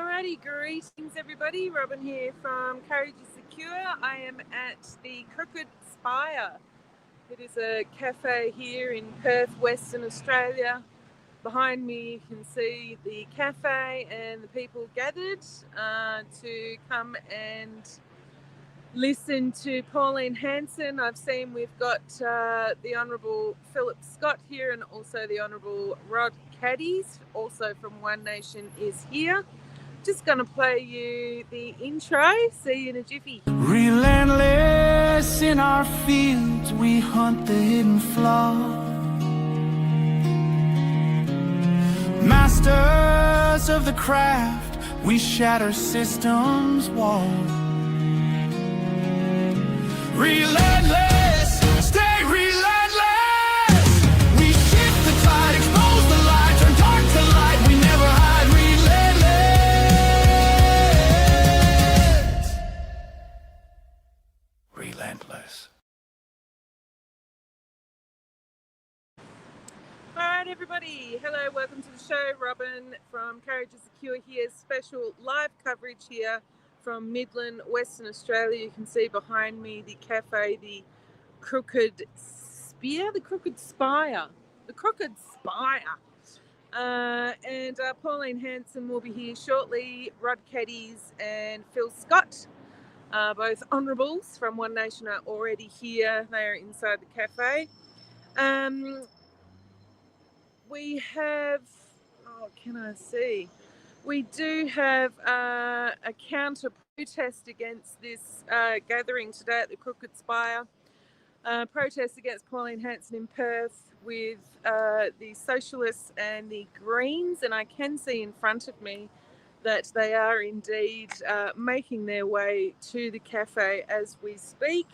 Alrighty, greetings everybody. Robin here from Courage is Secure. I am at the Crooked Spire. It is a cafe here in Perth, Western Australia. Behind me you can see the cafe and the people gathered to come and listen to Pauline Hanson. I've seen we've got the Honourable Philip Scott here and also the Honourable Rod Caddies, also from One Nation, is here. Just going to play you the intro. See you in a jiffy. Relentless in our fields, we hunt the hidden flaw. Masters of the craft, we shatter systems' walls. Relentless, stay relentless. We shift the tide, expose the light, turn dark to light. We never hide. Relentless. Alright everybody, hello, welcome to the show. Robin from Courage is Secure here. Special live coverage here from Midland, Western Australia. You can see behind me the cafe, the Crooked Spire. And Pauline Hanson will be here shortly. Rod Caddies and Phil Scott, both honourables from One Nation, are already here. They are inside the cafe. We have, we do have a counter protest against this gathering today at the Crooked Spire. Protest against Pauline Hanson in Perth with the Socialists and the Greens, and I can see in front of me that they are indeed making their way to the cafe as we speak.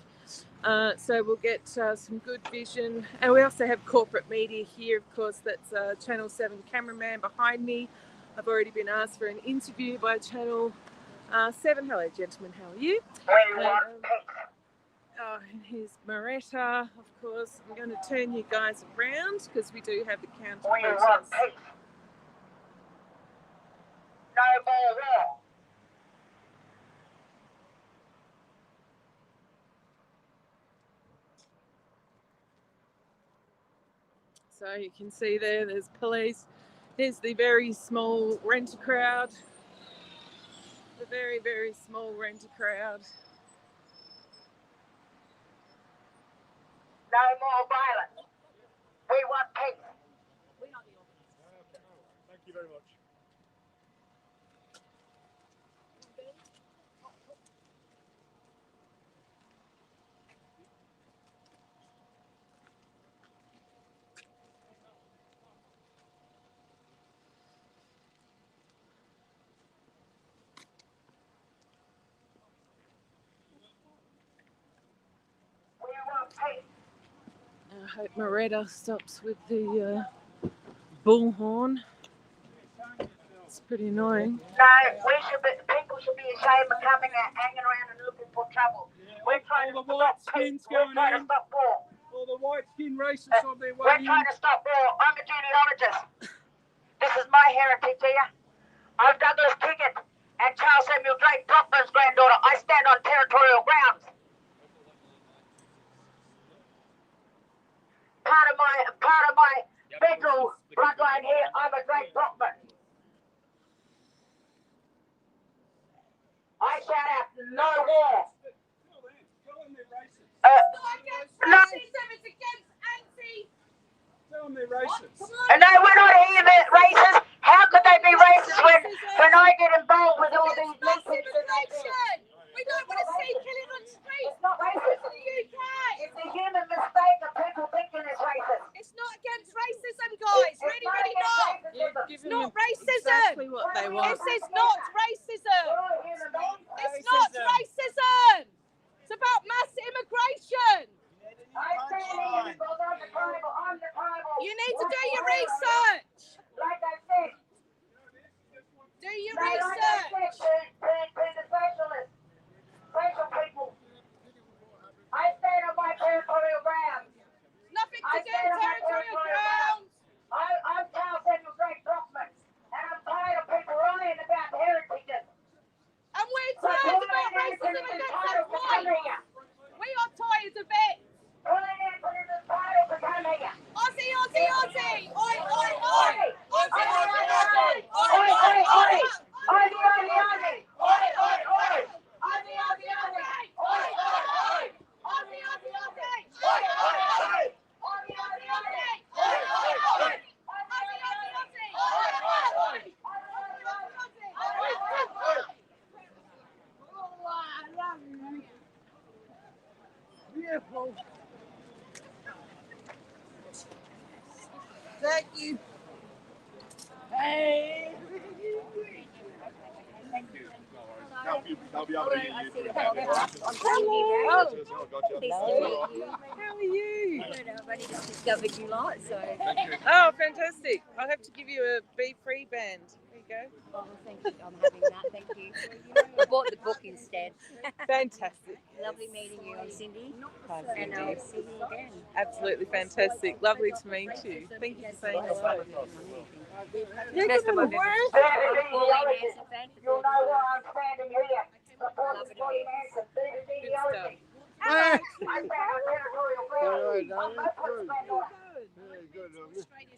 So we'll get some good vision. And we also have corporate media here, of course. That's Channel 7 cameraman behind me. I've already been asked for an interview by Channel 7. Hello, gentlemen. How are you? And here's Moretta, of course. I'm going to turn you guys around because we do have the counter protest. No more war. So you can see there's police. There's the very small renter crowd. The very, very small renter crowd. No more violence. We want peace. Thank you very much. We want peace. I hope Moretta stops with the bullhorn. It's pretty annoying. No, people should be ashamed of coming out, hanging around and looking for trouble. We're trying to stop peace. We're trying to stop war. All the white-skinned racists on their way We're trying to stop war. I'm a genealogist. This is my heritage here. I'm Douglas Kiggett and Charles Samuel Drake Brockman's granddaughter. I stand on territorial grounds. Part of my federal bloodline here, I'm a Drake Brockman. I shout out, no war. Tell them they're racist. No. Tell them they're racist. No, we're not even racist. How could they be racist when I get involved with all these lynchings? We don't want to see killing on the streets. It's not racist. In the UK. It's a human mistake of people thinking it's racist. It's not against racism, guys. Really, really not. It's not racism. Exactly what they want. This is not racism. It's not racism. It's about mass immigration. You need to do your research. Like I said. Do your Like I research. said, to the socialists. Social people. I stand on my territorial grounds. Nothing to do with territorial grounds. I'm Charles Samuel Drake Brockman, and I'm tired of people lying about heritage. Thank you. Hey. They'll be able to hear you doing that. I'm Cindy Brown. Oh, gotcha. Nice to meet you. How are you? Good, I've only just discovered you lot, so. Oh, fantastic. I'll have to give you a Be Free band. There you go. Oh, thank you. I'm having that. Thank you. I bought the book instead. Fantastic. Lovely meeting you. I'm Cindy. And I'll see you again. Absolutely fantastic. Lovely to meet you. Thank you for saying hello. Best of luck. Pauline Hanson fan. You'll know why I'm standing here. Supporting Pauline Hanson, Good stuff. I stand on territorial ground. I'm Bushwood's granddaughter.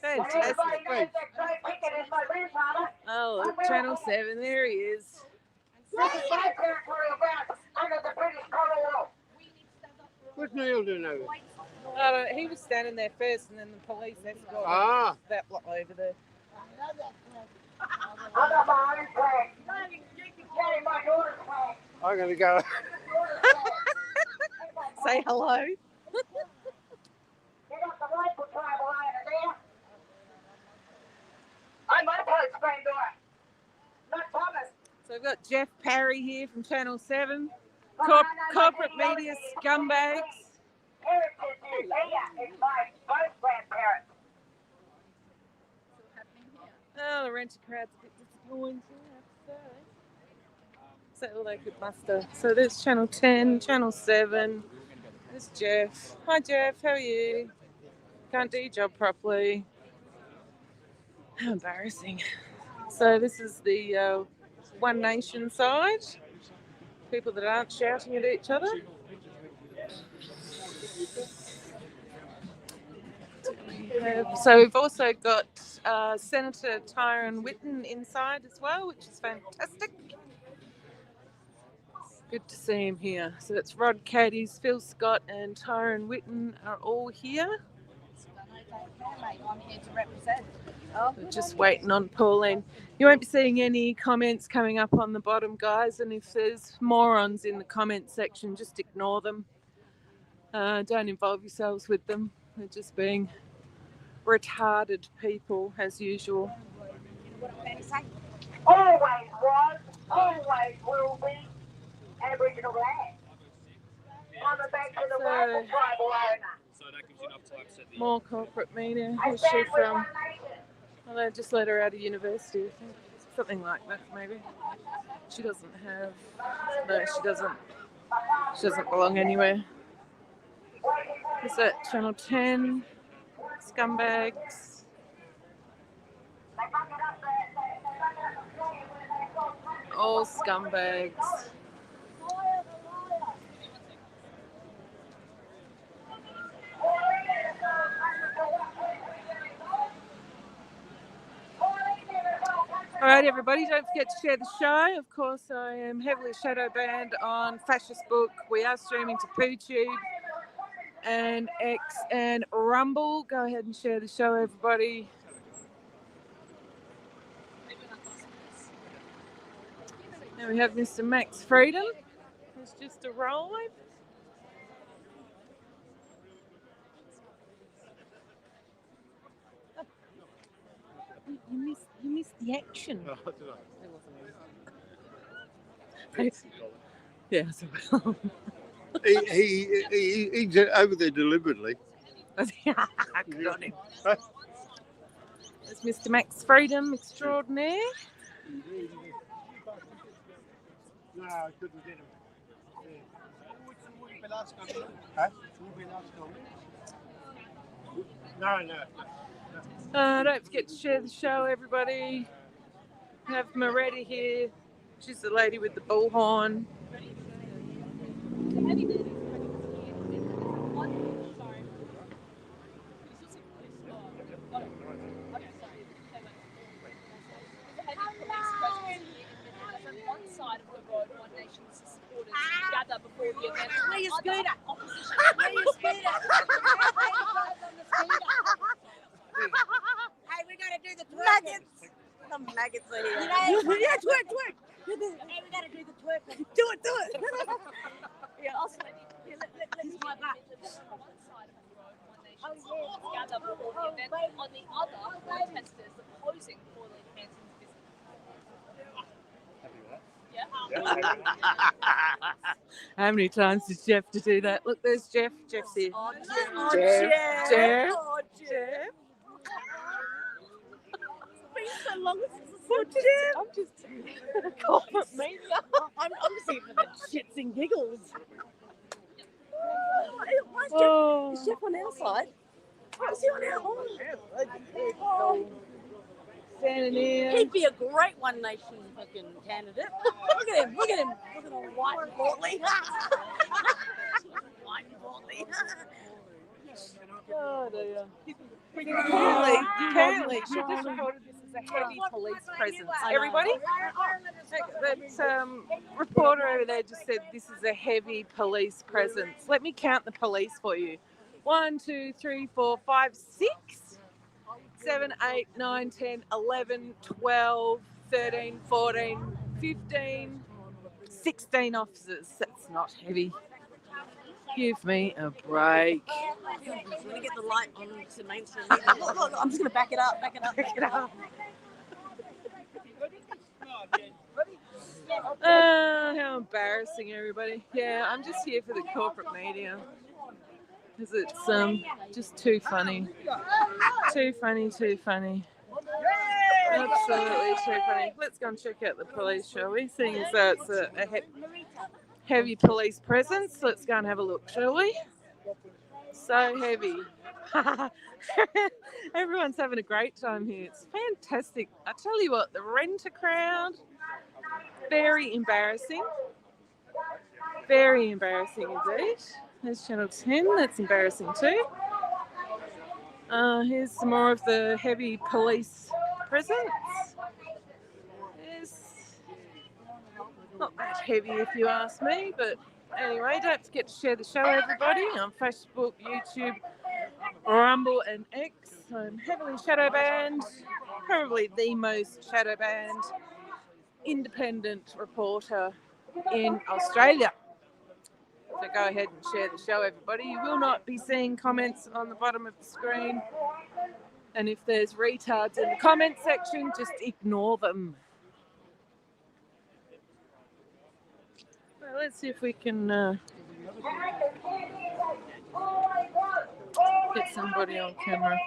And Fantastic. everybody knows that Craig Pickett is my grandfather. Oh, Channel 7, there he is. This is my territorial ground under the British colonial. What's Neil doing over? He was standing there first, and then the police escorted Ah, that block over there. I got my own flag. Carry my daughter's flag. I'm going to go. Say hello. You got the rifle tribal iron there. I'm my Pope's granddaughter. Not Thomas. So we've got Jeff Parry here from Channel 7. But I know Corporate my media genealogy is scumbags. Heritage is there. It's my both grandparents. Oh, the renter crowd's a bit disappointing, I have to say. So all they could muster. So there's Channel 10, Channel 7. There's Jeff. Hi, Jeff. How are you? Can't do your job properly. How embarrassing. So this is the One Nation side. People that aren't shouting at each other. So we've also got Senator Tyrone Whitten inside as well, which is fantastic. Good to see him here. So it's Rod Caddies, Phil Scott and Tyrone Whitten are all here. I'm here to represent. We're just waiting on Pauline. You won't be seeing any comments coming up on the bottom, guys, and if there's morons in the comment section, just ignore them. Don't involve yourselves with them. They're just being retarded people, as usual. Always was, always will be Aboriginal land. On the banks of the rifle tribal owner. More corporate media. I Who's she stand with from? One Nation. Well, they just let her out of university, I think. Something like that, maybe. She doesn't have... No, she doesn't. She doesn't belong anywhere. Is that Channel 10? Scumbags. All scumbags. All right, everybody, don't forget to share the show. Of course, I am heavily shadow banned on Fascist Book. We are streaming to PooTube and X and Rumble. Go ahead and share the show, everybody. Now we have Mr. Max Freedom, who's just arrived. You missed the action. Yeah, so He's over there deliberately. got him. There's Mr. Max Freedom extraordinaire. No, I couldn't get him. Huh? No. Don't forget to share the show, everybody. Have Moretti here. She's the lady with the bullhorn. Where's your scooter? Where's your scooter? Hey, we gotta do the twerk. Maggots. The maggots are here. Yeah, twerk. Hey, we gotta do the twerk. Do it. Yeah, I'll say. Let is my back. On the other, protesters opposing Pauline Hanson's business. How many times does Jeff to do that? Look, there's Jeff. Jeff's here. Oh, Jeff. Jeff. Jeff. It's been so long since I saw Jeff. I'm just corporate media. I'm just here for the shits and giggles. Where's Jeff? Is Jeff on our side? Is he on our side? Standing here. He'd be a great One Nation fucking candidate. Look at him. Looking all white and portly. White and portly. Oh dear. Apparently, she just reported this as a heavy police presence. Everybody? That reporter over there just said this is a heavy police presence. Let me count the police for you. 1, 2, 3, 4, 5, 6, 7, 8, 9, 10, 11, 12, 13, 14, 15, 16 officers. That's not heavy. Give me a break. I'm going to get the light on to Main Street. Look, I'm just going to back it up. How embarrassing, everybody. Yeah, I'm just here for the corporate media. Because it's just too funny. Too funny. Absolutely too funny. Let's go and check out the police, shall we? Seeing as though it's a heavy police presence. Let's go and have a look, shall we? So heavy. Everyone's having a great time here. It's fantastic. I tell you what, the renter crowd, very embarrassing. Very embarrassing indeed. There's Channel 10. That's embarrassing too. Here's some more of the heavy police presence. It's not that heavy if you ask me, but anyway, don't forget to share the show, everybody, on Facebook, YouTube, Rumble and X. I'm heavily shadow banned, probably the most shadow banned independent reporter in Australia. So go ahead and share the show, everybody. You will not be seeing comments on the bottom of the screen. And if there's retards in the comment section, just ignore them. Well, let's see if we can get somebody on camera.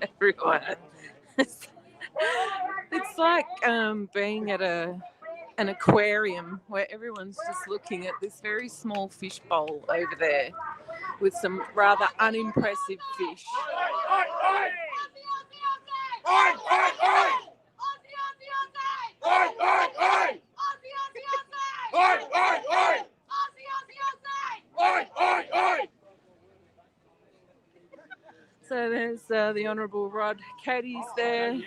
Everyone. It's like being at an aquarium where everyone's just looking at this very small fish bowl over there with some rather unimpressive fish. So there's the Honourable Rod Caddy's there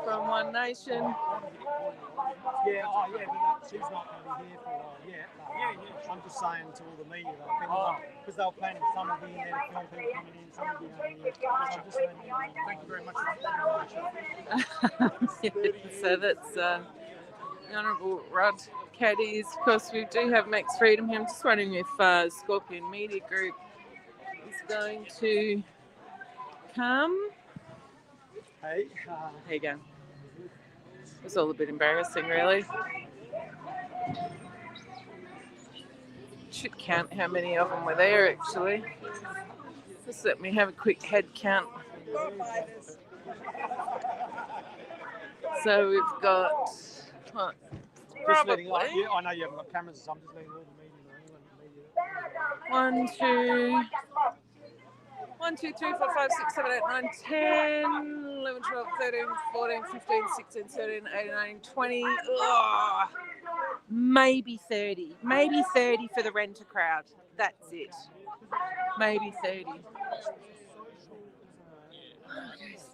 from One Nation. Yeah, but she's not going to be here for a while yet. I'm just saying to all the media, because they were planning some of the in there to film people coming in, some of the over here. I'm just saying, thank you very much for the So that's the Honourable Rod Caddies. Of course, we do have Max Freedom here. I'm just wondering if Scorpion Media Group is going to come. Hey. There you go. It was all a bit embarrassing, really. Should count how many of them were there, actually. Just let me have a quick head count. So we've got, what? Probably. Yeah, I know you haven't got cameras, so I'm just letting all the media know. 1, 2, 3, 4, 5, 6, 7, 8, 9, 10, 11, 12, 13, 14, 15, 16, 17, 18, 19, 20. Ugh. Maybe 30. Maybe 30 for the renter crowd. That's it. Maybe 30.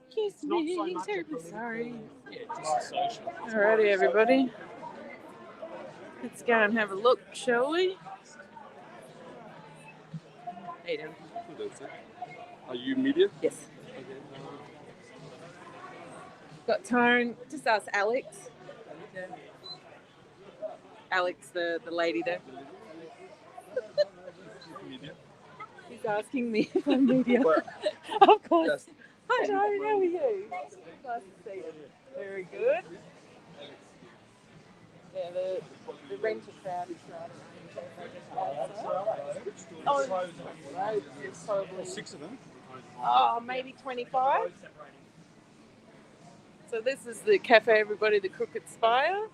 Excuse me. Terribly sorry. Alrighty, everybody. Let's go and have a look, shall we? How you doing? Are you media? Yes. Got Tyrone. Just ask Alex. Alex, the lady there. Media. She's asking me if I'm media. Of course. Hi, Joan. How are you? Nice to see you. Very good. Yeah, the renter crowd is right around. Oh, it's probably 6 of them. maybe 25. So this is the Cafe Everybody, the Crooked Spire.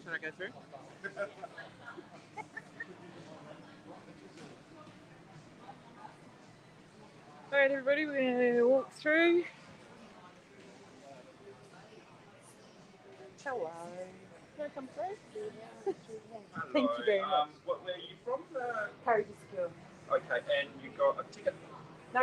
Should I go through? All right, everybody, we're going to walk through. Hello. Can I come through? Thank you very much. Where are you from? Carriage is secure. Okay, and you got a ticket? No.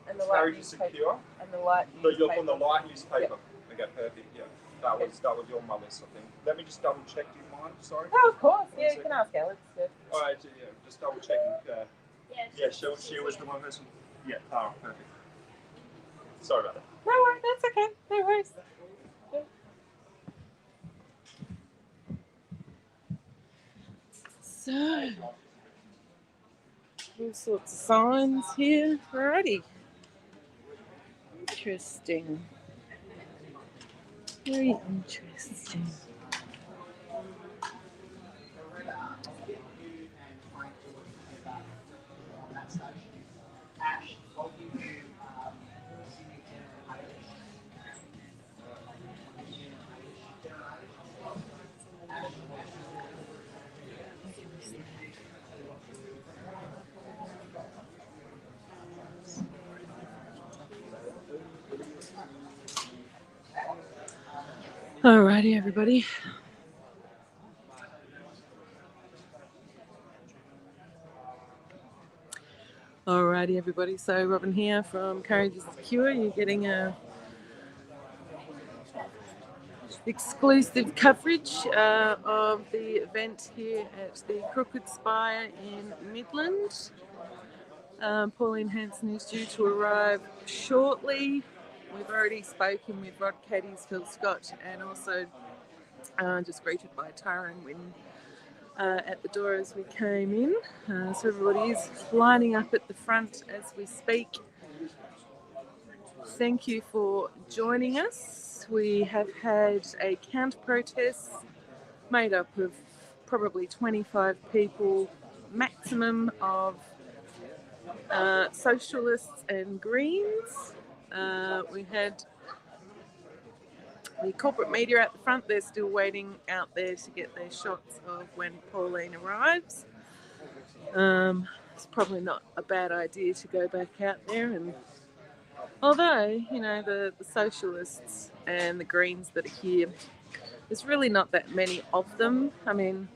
And the light Carriage is newspaper. secure? And the light So newspaper. you're from the light newspaper? Yep. Okay, perfect, yeah. That was your mother's, I think. Let me just double check, do you mind? Sorry. Oh, of course. Yeah, you can ask Alex. Yeah. Alright, yeah, just double checking. Yeah, she was the one person. Yeah, perfect. Sorry about that. No worries, that's okay. No worries. Yeah. So, all sorts of signs here. Alrighty. Interesting. Very interesting. Alrighty, everybody. Alrighty, everybody. So, Robin here from Courage is Secure. You're getting a exclusive coverage of the event here at the Crooked Spire in Midland. Pauline Hanson is due to arrive shortly. We've already spoken with Rod Caddies, Phil Scott, and also just greeted by Tara and Wynne at the door as we came in. So everybody is lining up at the front as we speak. Thank you for joining us. We have had a counter protest made up of probably 25 people maximum of Socialists and Greens. We had the corporate media at the front. They're still waiting out there to get their shots of when Pauline arrives. It's probably not a bad idea to go back out there, and although, you know, the Socialists and the Greens that are here, there's really not that many of them. I mean,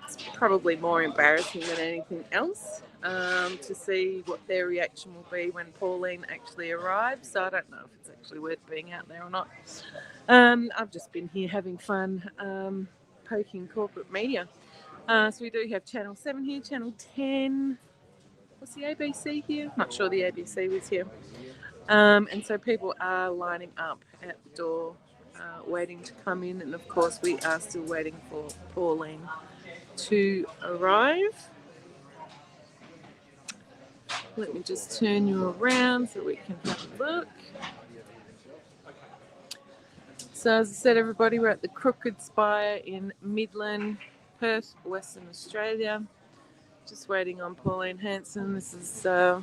it's probably more embarrassing than anything else to see what their reaction will be when Pauline actually arrives. So I don't know if it's actually worth being out there or not. I've just been here having fun poking corporate media. So we do have Channel 7 here, Channel 10. Was the ABC here? Not sure the ABC was here. And so people are lining up at the door, waiting to come in. And of course, we are still waiting for Pauline to arrive. Let me just turn you around so we can have a look. So as I said, everybody, we're at the Crooked Spire in Midland, Perth, Western Australia. Just waiting on Pauline Hanson. This is a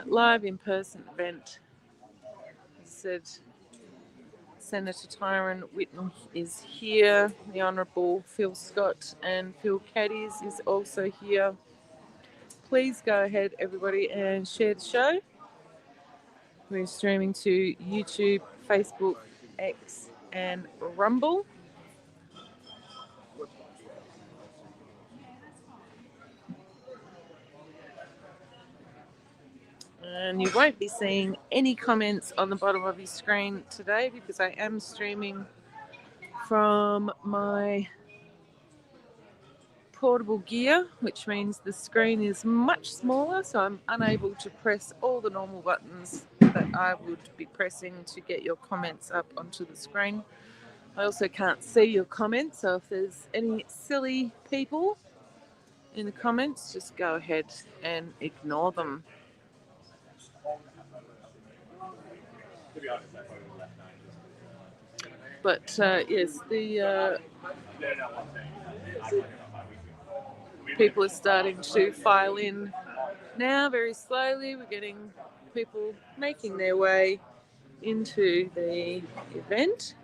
live in-person event. As I said, Senator Tyrone Whitnell is here. The Honourable Phil Scott and Phil Caddies is also here. Please go ahead, everybody, and share the show. We're streaming to YouTube, Facebook, X, and Rumble. And you won't be seeing any comments on the bottom of your screen today because I am streaming from my portable gear, which means the screen is much smaller, so I'm unable to press all the normal buttons that I would be pressing to get your comments up onto the screen. I also can't see your comments, so if there's any silly people in the comments, just go ahead and ignore them. But yes, the people are starting to file in now very slowly. We're getting people making their way into the event.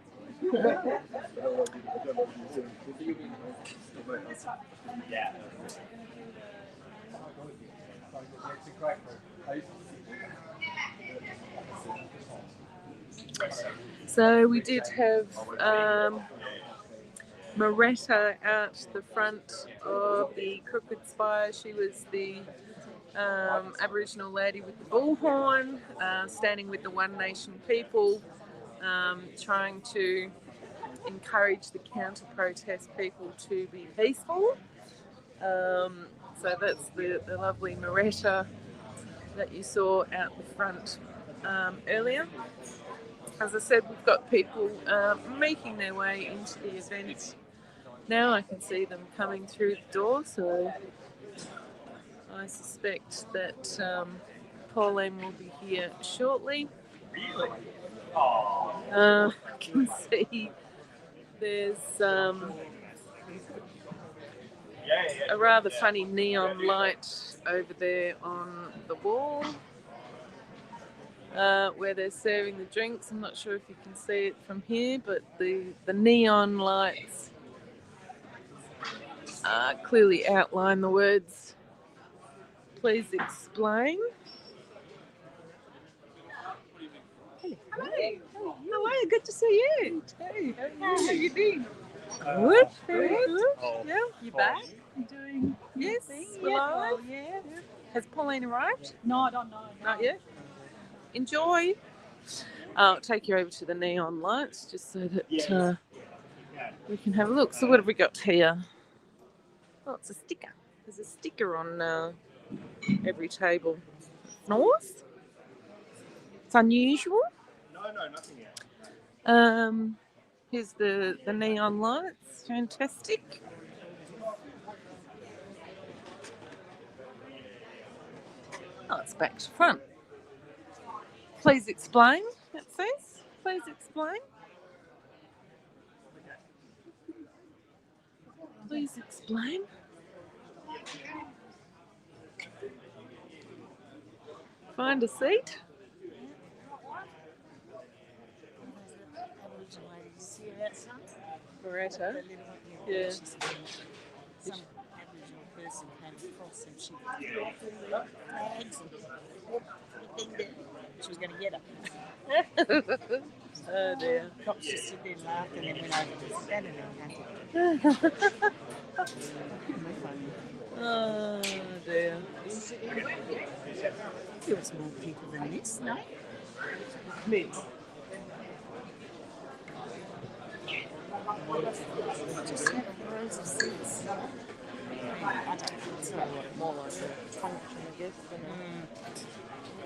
So we did have Moretta out the front of the Crooked Spire. She was the Aboriginal lady with the bullhorn, standing with the One Nation people, trying to encourage the counter-protest people to be peaceful. So that's the lovely Moretta that you saw out the front earlier. As I said, we've got people making their way into the event now. I can see them coming through the door, so I suspect that Pauline will be here shortly. I can see there's a rather funny neon light over there on the wall where they're serving the drinks. I'm not sure if you can see it from here, but the neon lights clearly outline the words, "Please explain." Hello. How are you? Good to see you. Too. How are you doing? Good, very good. Yeah. You back? You doing? Yes, Thing? we're live. Well, yeah. Has Pauline arrived? No, I don't know. Not yet. Enjoy. I'll take you over to the neon lights just so that we can have a look. So what have we got here? Oh, it's a sticker. There's a sticker on every table. Nice. It's unusual. No, nothing yet. Here's the neon lights. Fantastic. Oh, it's back to front. Please explain, it says. Please explain. Please explain. Find a seat. Moretta. Yeah. Some Aboriginal person came across and she got flags and she was going to get her. Oh dear. Cops just stood there and laughed and then went over to stand and then Oh dear. there was more people than this, no? Just have rows of seats. I don't think it's More like a function, I guess, than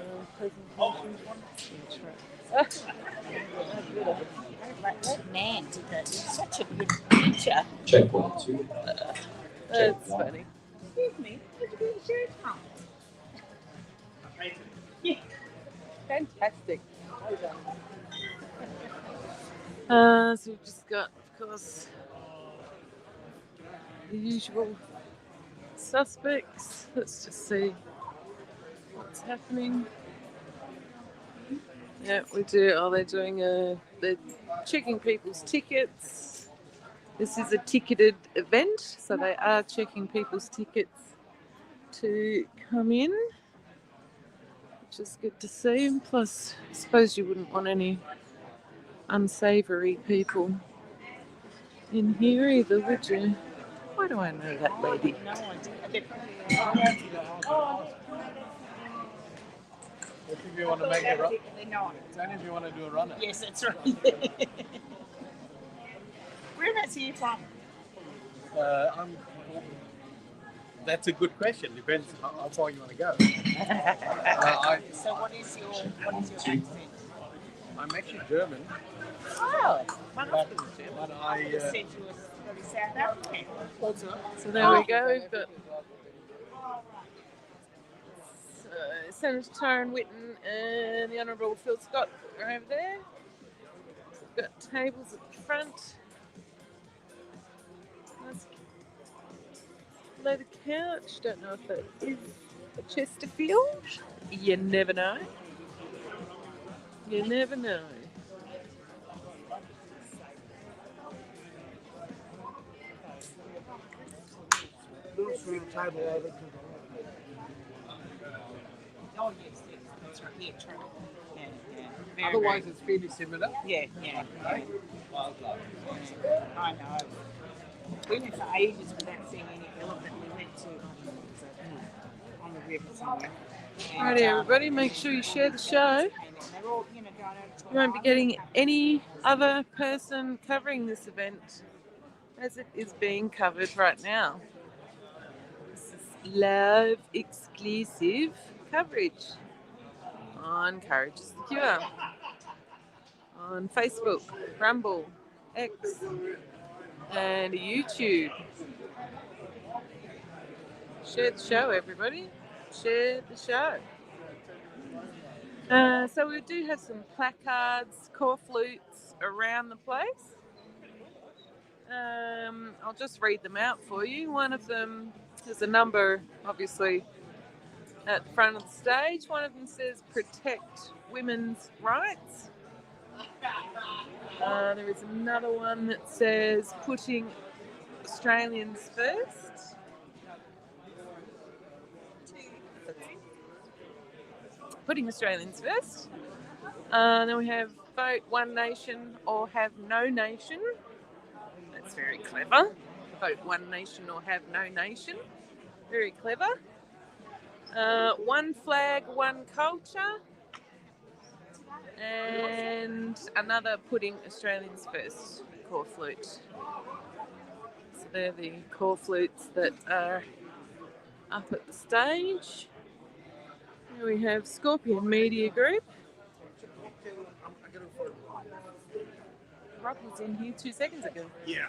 a presentation. like that man did that. It's such a good picture. Check 1, 2. That's funny. Excuse me, where'd you get your shirt from? Yeah. Fantastic. So we've just got, of course, the usual suspects. Let's just see what's happening. Yeah, we do. Oh, they're doing they're checking people's tickets. This is a ticketed event, so they are checking people's tickets to come in, which is good to see. And plus, I suppose you wouldn't want any unsavoury people in here either, would you? Why do I know that lady? No idea. If you want to make a run, They're not. it's only if you want to do a runner. Yes, that's right. Whereabouts are you from? That's a good question. Depends how far you want to go. So what is your accent? I'm actually German, Oh, but I just said you was probably South African. also So there we go. We've got Senator Tyrone Whitten and the Honourable Phil Scott are over there. We've got tables at the front. Nice leather couch. Don't know if that is a Chesterfield. You never know. You never know. little small table over to Oh yes, that's right. Yeah, true. Yeah. Very, Otherwise, very, it's fairly similar. yeah. I know. We went for ages without seeing any elephant. We went to on the river somewhere. Alrighty, everybody, make sure you share the show. And they're all, going over to You won't be getting any other person covering this event as it is being covered right now. This is live, exclusive coverage on Courage is the Cure, on Facebook, Rumble, X, and YouTube. Share the show, everybody. Share the show. So we do have some placards, core flutes around the place. I'll just read them out for you. One of them has a number, obviously, at the front of the stage. One of them says protect women's rights. There is another one that says putting Australians first. Putting Australians first. Then we have vote One Nation or have no nation. That's very clever. Vote One Nation or have no nation. Very clever. One flag, one culture. And another putting Australians first core flute. So they're the core flutes that are up at the stage. Here we have Scorpion Media Group. Rob was in here 2 seconds ago. Yeah.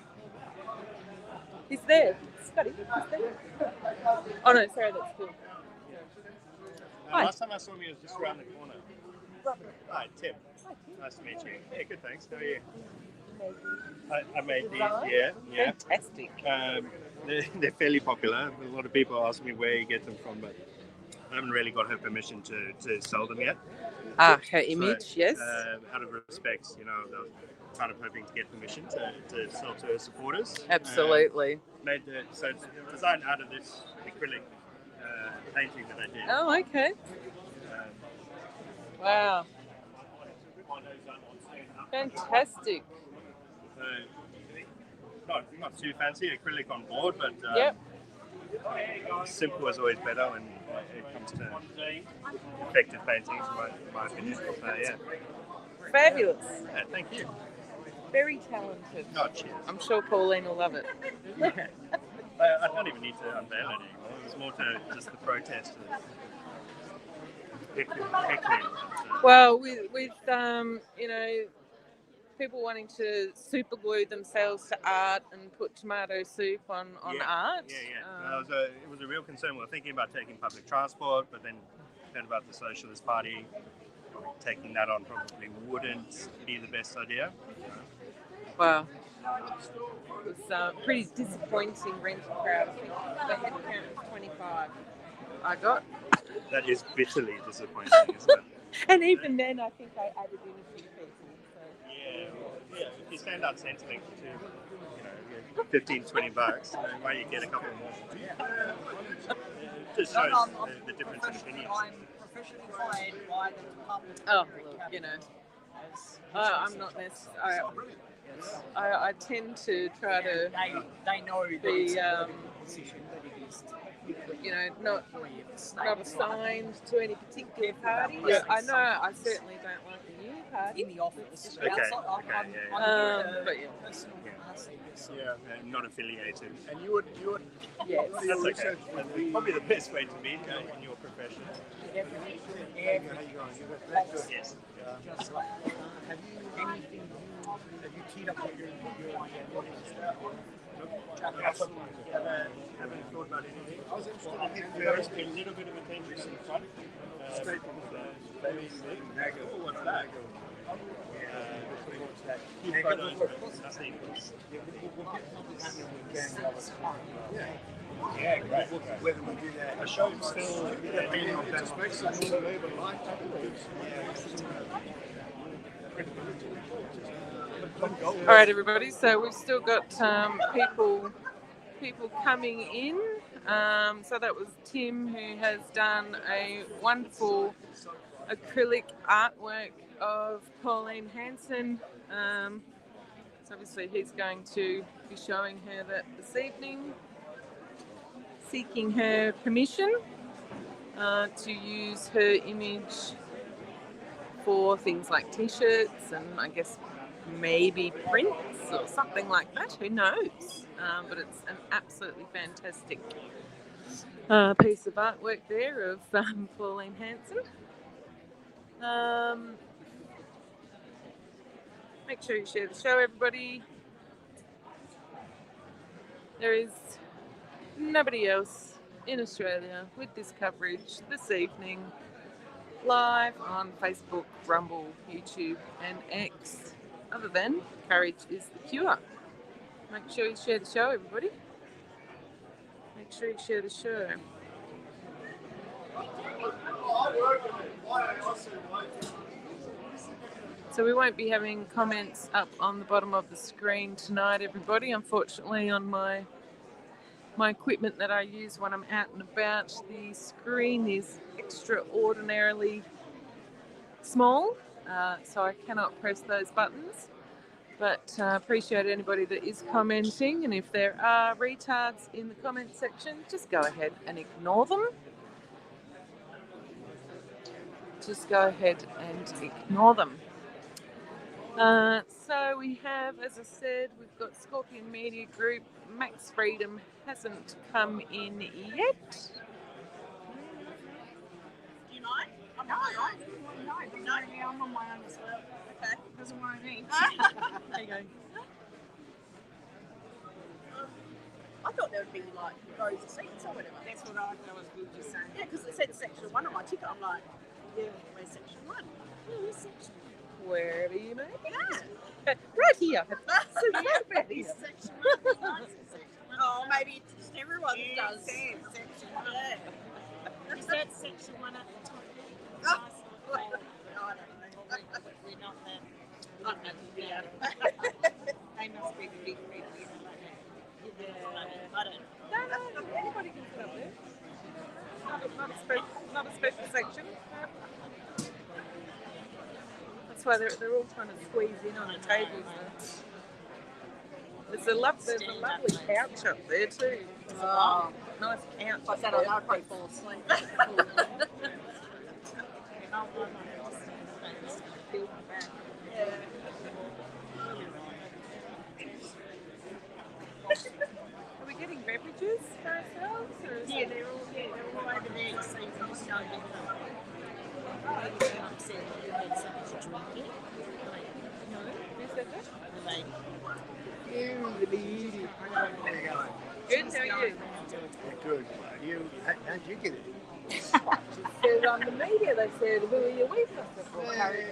He's there. Scotty, he's there. Oh no, sorry, that's Phil. Hi. Last time I saw him, he was just around the corner. Hi, Tim. Nice to meet you. Yeah, good, thanks. How are you? I made these, yeah. Fantastic. They're fairly popular. A lot of people ask me where you get them from, but I haven't really got her permission to sell them yet. Her image, yes. Out of respect, I was kind of hoping to get permission to sell to her supporters. Absolutely. So it's designed out of this acrylic painting that I did. Oh, okay. Wow. Fantastic. Not too fancy, acrylic on board, but Yep. simple is always better when it comes to effective paintings, in my opinion. So, yeah. Fabulous. Yeah, thank you. Very talented. Oh, cheers. I'm sure Pauline will love it. Yeah. I don't even need to unveil it anymore. It was more to just the protest. Heckling. Well, with people wanting to super glue themselves to art and put tomato soup on art. Yeah. It was a real concern. We were thinking about taking public transport, but then heard about the Socialist Party. Taking that on probably wouldn't be the best idea. Wow. It was pretty disappointing rental crowd. I think the head count was 25. I got. That is bitterly disappointing, isn't it? And even then, I think I added in a few people. So. Yeah. If you stand out Centrelink to, $15, $20, then why you get a couple more? It just shows the difference in opinions. I'm professionally hired by the Department of Oh, look, as I'm not necessarily. I tend to try to they know that be, it's a political position, but it is not assigned to any particular party. Yeah. I know I certainly don't like the new party. in the office. Okay, I'm yeah. But yeah. personal capacity. Not affiliated. And you would Yes. do your That's okay. research with the Probably the best way to be in your profession. How you going? You got that good. Yes. Just like, have you teed up your Haven't thought about anything. I was interested in first a little bit of attention in front. What's that? Nothing. Yeah, great. Whether we do that, A show still. it just makes it more urban life. All right, everybody. So we've still got people coming in. So that was Tim, who has done a wonderful acrylic artwork of Pauline Hanson. So obviously he's going to be showing her that this evening, seeking her permission to use her image for things like t-shirts and I guess maybe prints or something like that, who knows, but it's an absolutely fantastic piece of artwork there of Pauline Hanson. Make sure you share the show, everybody. There is nobody else in Australia with this coverage this evening, live on Facebook, Rumble, YouTube and X, other than Courage is the Cure. Make sure you share the show, everybody. Make sure you share the show. So we won't be having comments up on the bottom of the screen tonight, everybody. Unfortunately, on my equipment that I use when I'm out and about, the screen is extraordinarily small, so I cannot press those buttons. But appreciate anybody that is commenting, and if there are retards in the comment section, just go ahead and ignore them. Just go ahead and ignore them. So we have, as I said, we've got Scorpion Media Group. Max Freedom hasn't come in yet. Do you mind? I'm not right. No, I'm on my own as well. Okay, doesn't worry me. There you go. I thought there would be like rows of seats or whatever. That's what I was just saying. Yeah, because it said section 1 on my ticket. I'm like, yeah, where's section 1? Where's section 1? Wherever you may. Yeah. Right here. Is section 1? Oh, maybe it's just everyone does. Section 1. Yeah. Is that section 1 at the top? Oh. I don't know. We're not that. Yeah. They must be the big red. I don't know. No, anybody can put up there. Not a special section. That's why they're all trying to squeeze in on the tables. There's a lovely couch up there too. Oh. Nice couch. I said I know I'd probably fall asleep. Yeah. Are we getting beverages for ourselves? Or is Yeah, they're all over there. So you can just go and get them. Upset that you had something to drink here. no? Who said that? The lady. You, the lady. How you going? Good, how are you? Good. How'd you get it? She said on the media, they said, who are you with? I said, well, Harry.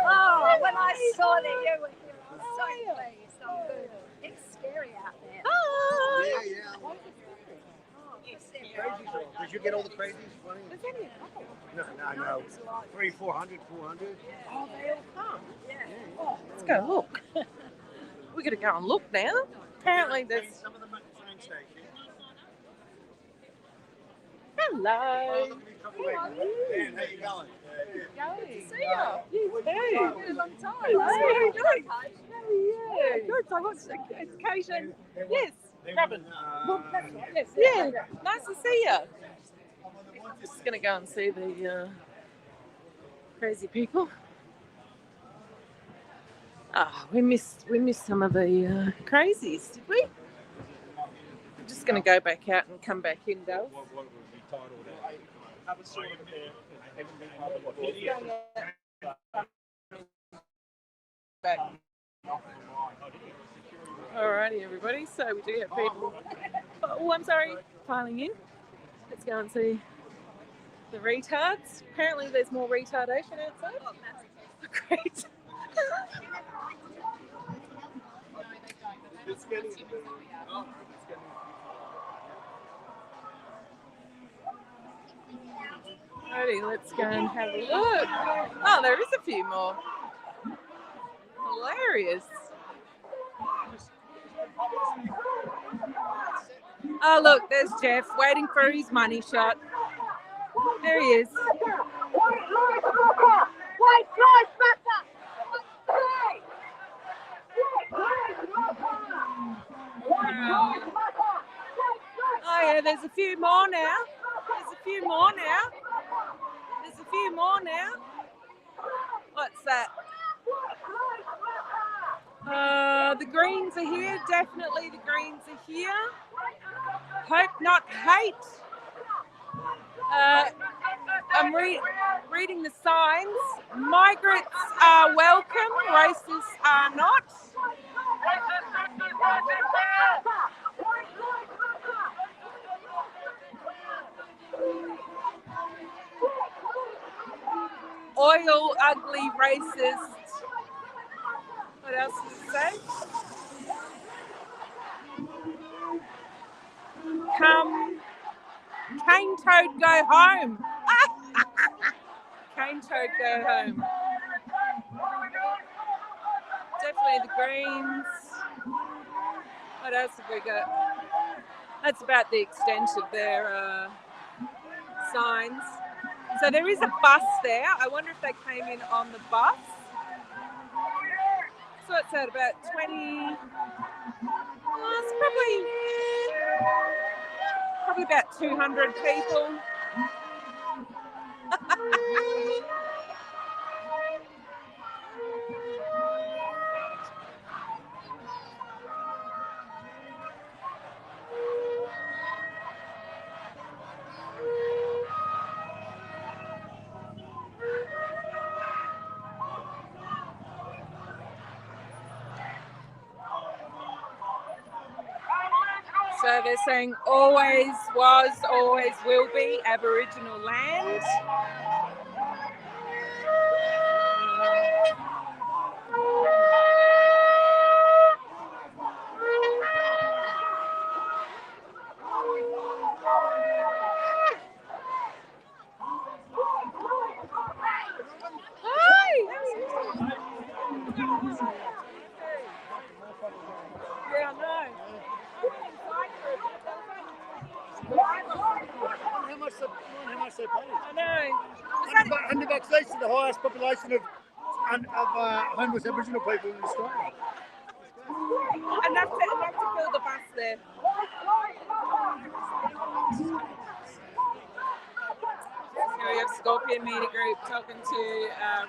Oh, when I saw that you were here, I was so pleased. I'm good. It's scary out there. Hi. Yeah. Yes, Crazies are. Did you get all the crazies? There's only a couple. No. 300, 400, 400. Oh, they all come. Yeah. Oh, let's go look. We're going to go and look now. Apparently there's... Some of them at the train station. Hello. Dan, how you going? Going. See ya. You too. Been a long time. Hello. How are you doing? How are you? Good. So what's the occasion? Yes. Robin. Yes. Yeah. Nice to see you. Just gonna go and see the crazy people. We missed some of the crazies, did we? I'm just gonna go back out and come back in, Dale. What would be titled Have a sort of Alrighty, everybody. So we do have people. Oh, I'm sorry. Filing in. Let's go and see the retards. Apparently, there's more retardation outside. Great. Alrighty, let's go and have a look. Oh, there is a few more. Hilarious. Oh, look, there's Jeff waiting for his money shot. There he is. Oh, yeah, there's a few more now. What's that? The Greens are here. Definitely the Greens are here. Hope not hate. I'm reading the signs. Migrants are welcome. Racists are not. Oil, ugly, racist. What else does it say? Come, cane toad, go home. Cane toad, go home. Definitely the Greens. What else have we got? That's about the extent of their signs. So there is a bus there. I wonder if they came in on the bus. So it's at about 20. It's probably about 200 people. So they're saying always was, always will be Aboriginal land. Hi! Yeah, I know. How much they pay? I know. $100 each to the highest population of homeless Aboriginal people in Australia. Enough to fill the bus there. Here we have Scorpion Media Group talking to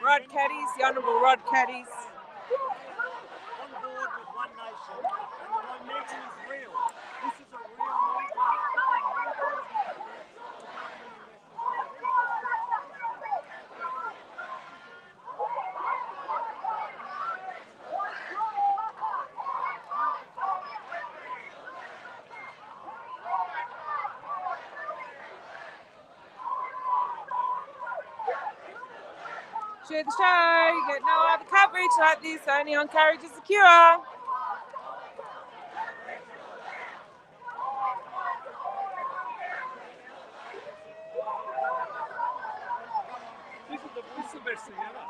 Rod Caddies, the Honourable Rod Caddies. On board with One Nation, and the momentum is real. This is a real movement. Share the show, you get no other coverage like this, only on Courage is Secure. This is the best thing ever.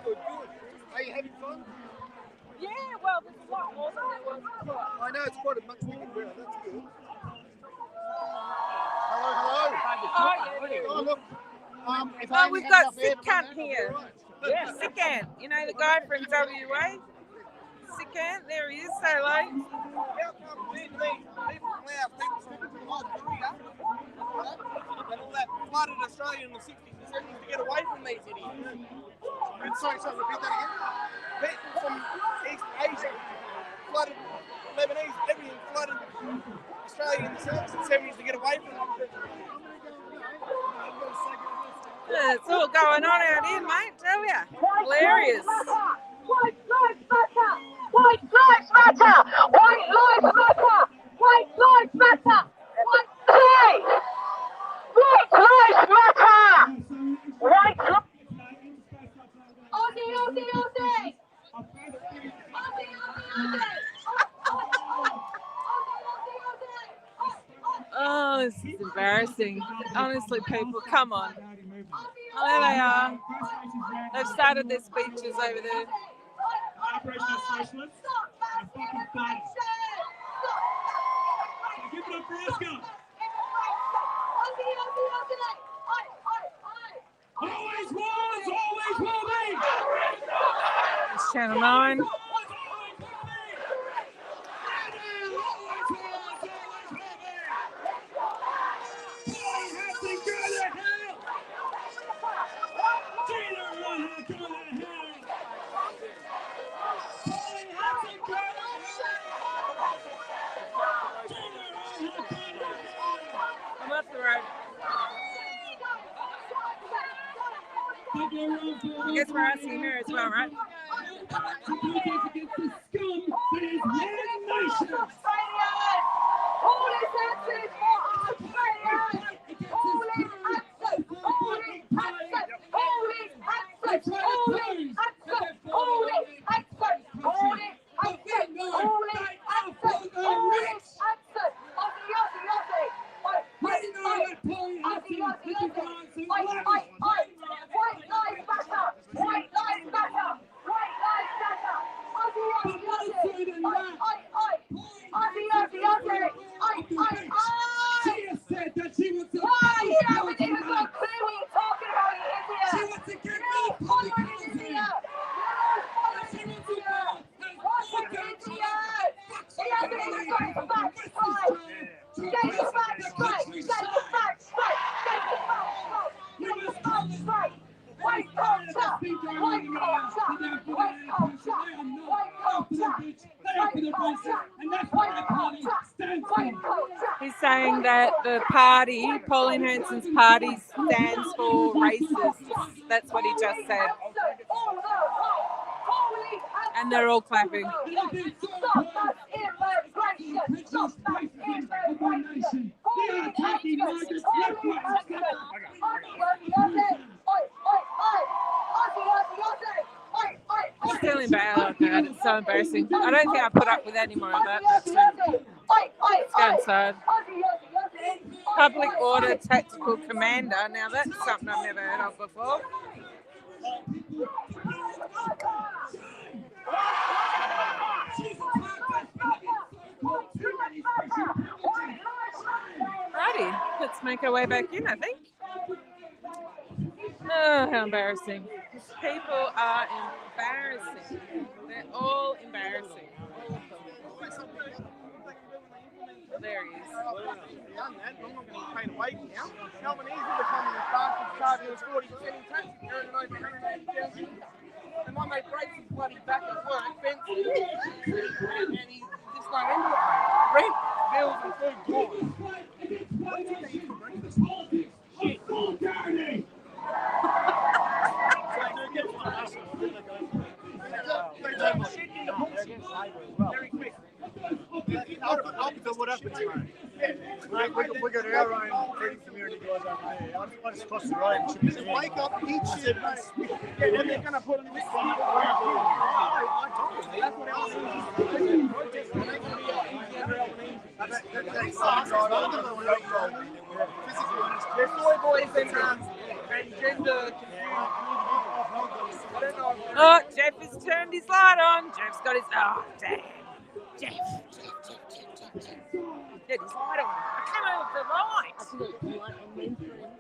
Good. Are you having fun? Yeah, well, there's a lot more than there was before. I know. no, it's quite a much bigger crowd. That's good. Hello. Oh, look. If Oh, we've got Sick Cunt here. Yeah, Sick Ant. You know the guy from WA? Sick Ant, there he is, say hello. How come people from and all that flooded Australia in the 60s and 70s to get away from these idiots? Sorry, repeat that again. People from East Asia flooded Lebanese, everything flooded Australia in the 60s and 70s to get away from them. Yeah, it's all going on out here, mate, tell ya. Hilarious. White lives matter! White lives matter! White lives matter! White lives matter! White lives matter! White lives Aussie! Oh, this is embarrassing. Honestly, people, come on. Oh, there they are. They've started their speeches over there. Operational Socialists are fucking fighters. So give it up for Oscar. Always was, always will be. It's Channel 9. I'm up the road. I guess we're asking here as well, right? He's saying that the party, Pauline Hanson's party, stands for racists. That's what he just said. And they're all clapping. I'm still embarrassed. It's so embarrassing. I don't think I put up with any more of that. Let's go inside. Public Order Tactical Commander. Now that's something I've never heard of before. Righty, let's make our way back in, I think. Oh, how embarrassing. People are embarrassing. They're all embarrassing. There he is. Beyond that, I'm not going to get paid away now. Albanese is becoming the fastest charging us 40% in tax. They're earning over $180,000. And my mate breaks his bloody back at work, fences, and he just not into it. Rent, bills, and food gone. What do you need for breakfast? Shit. They turn shit into bullshit very quick. What happens, mate? We got our own freedom community guys over there. I just crossed the road and should just wake up, eat shit, mate. Yeah, then they're going to put them this thing. That's what Albanese is. Protest will make it easier for Albanese. They're soy boys and gender confused. I don't know. Oh, Jeff has turned his light on. Jeff's got his... Oh, damn. Jeff. Get his light on. I came over for the light. I think it's light on me, friend.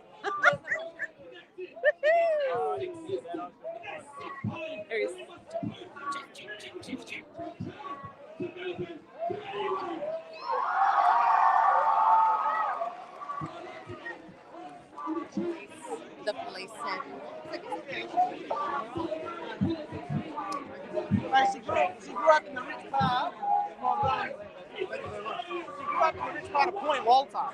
There he is. The police said. She grew up in the rich part. She grew up in the rich part of Point Walter.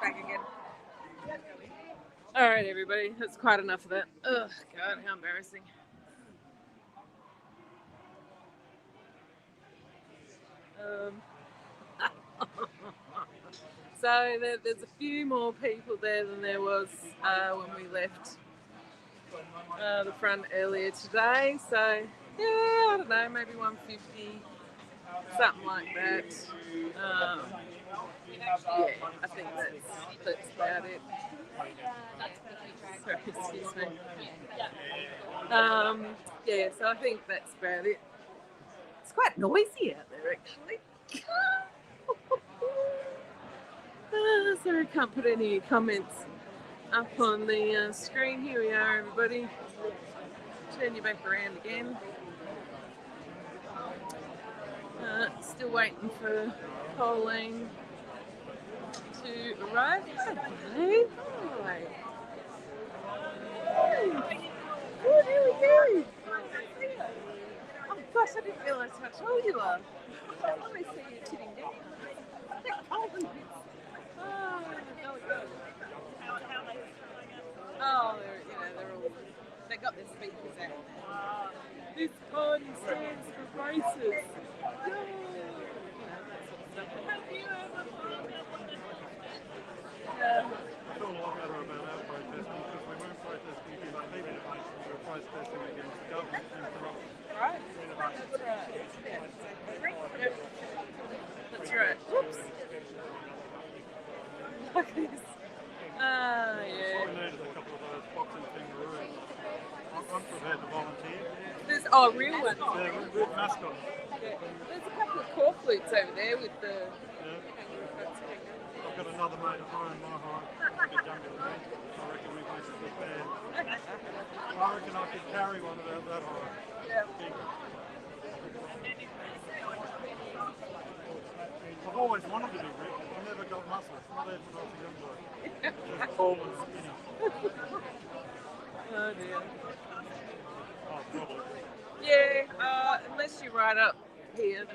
Back again. All right, everybody. That's quite enough of that. Ugh, God, how embarrassing. So there's a few more people there than there was when we left the front earlier today. So, yeah, I don't know, maybe 150, something like that. Yeah, I think that's about it. Sorry, excuse me. Yeah, so I think that's about it. It's quite noisy out there, actually. Sorry, I can't put any comments up on the screen. Here we are, everybody. Turn you back around again. Still waiting for Pauline to arrive. Hello. Hi. What are we doing? Oh gosh, I didn't realise how tall you are. I always see you sitting down. Oh, they're all, they got their speakers out. This party stands for races. I feel a lot better about our protest because we weren't protesting against TV innovation, we were protesting against the government and corruption. Right? That's right. Yeah. That's right. Whoops. Look at this. Yeah. I needed a couple of those boxing kangaroos. I'm prepared to volunteer. There's real ones. Yeah, real mascots. Yeah. There's a couple of core flutes over there with the. I've got another mate of mine, my height, a bit younger than me. I reckon we basically can. I reckon I could carry one about that high. Yeah. I've always wanted to be ripped. I never got muscles, not even when I was a young boy. Just tall and skinny. Oh dear. Oh, probably. Yeah, unless you're right up here.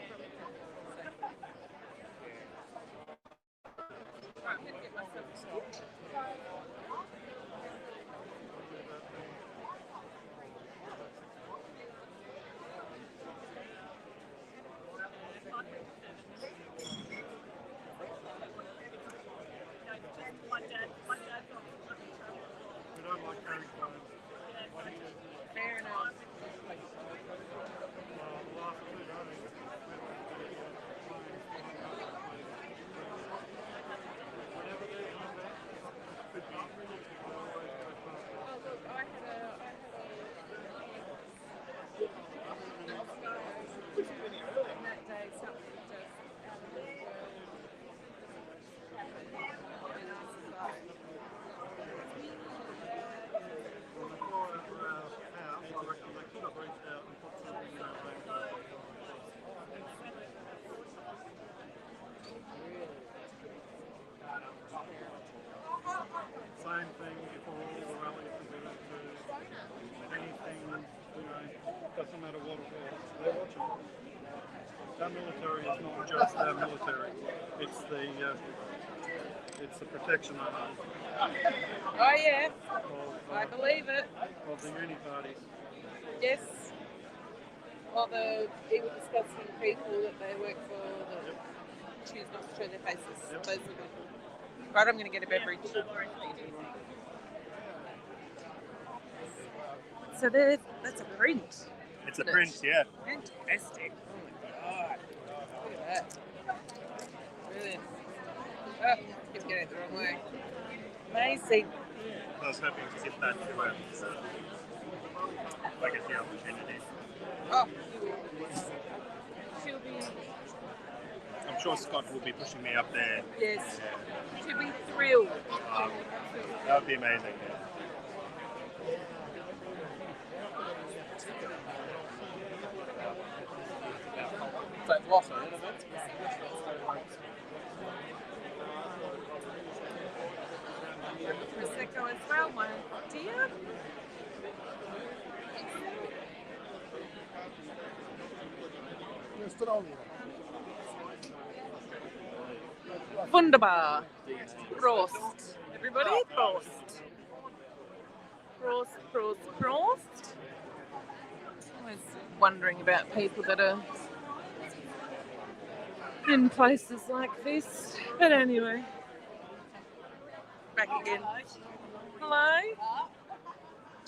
Right, I'm going to get myself a stick. We don't like carrying clothes. Fair enough. The last two days, whenever there's an event, it's not really I always go past it. Oh look, I had that day something just When they fly over our house, I reckon they could have reached out and put something in our bag. Same thing before all the rallies that we went to. Anything, doesn't matter what it was, they're watching. Our military is not just our military. It's the protection army Oh yeah, of, I believe it. of the uni parties. Yes. Or the evil, disgusting people that they work for that choose not to show their faces. Those are the people. Right, I'm going to get a beverage. So that's a print. It's a print, yeah. Fantastic. Oh my god. Look at that. Brilliant. Oh, keep getting it the wrong way. Amazing. I was hoping to get that to her if I get the opportunity. Oh, she'll be. I'm sure Scott will be pushing me up there. Yes. She'll be thrilled. That would be amazing. Prosecco as well, my dear. Wunderbar. Prost. Everybody, Prost. Prost, Prost, Prost. Always wondering about people that are in places like this. But anyway. Back again. Hello?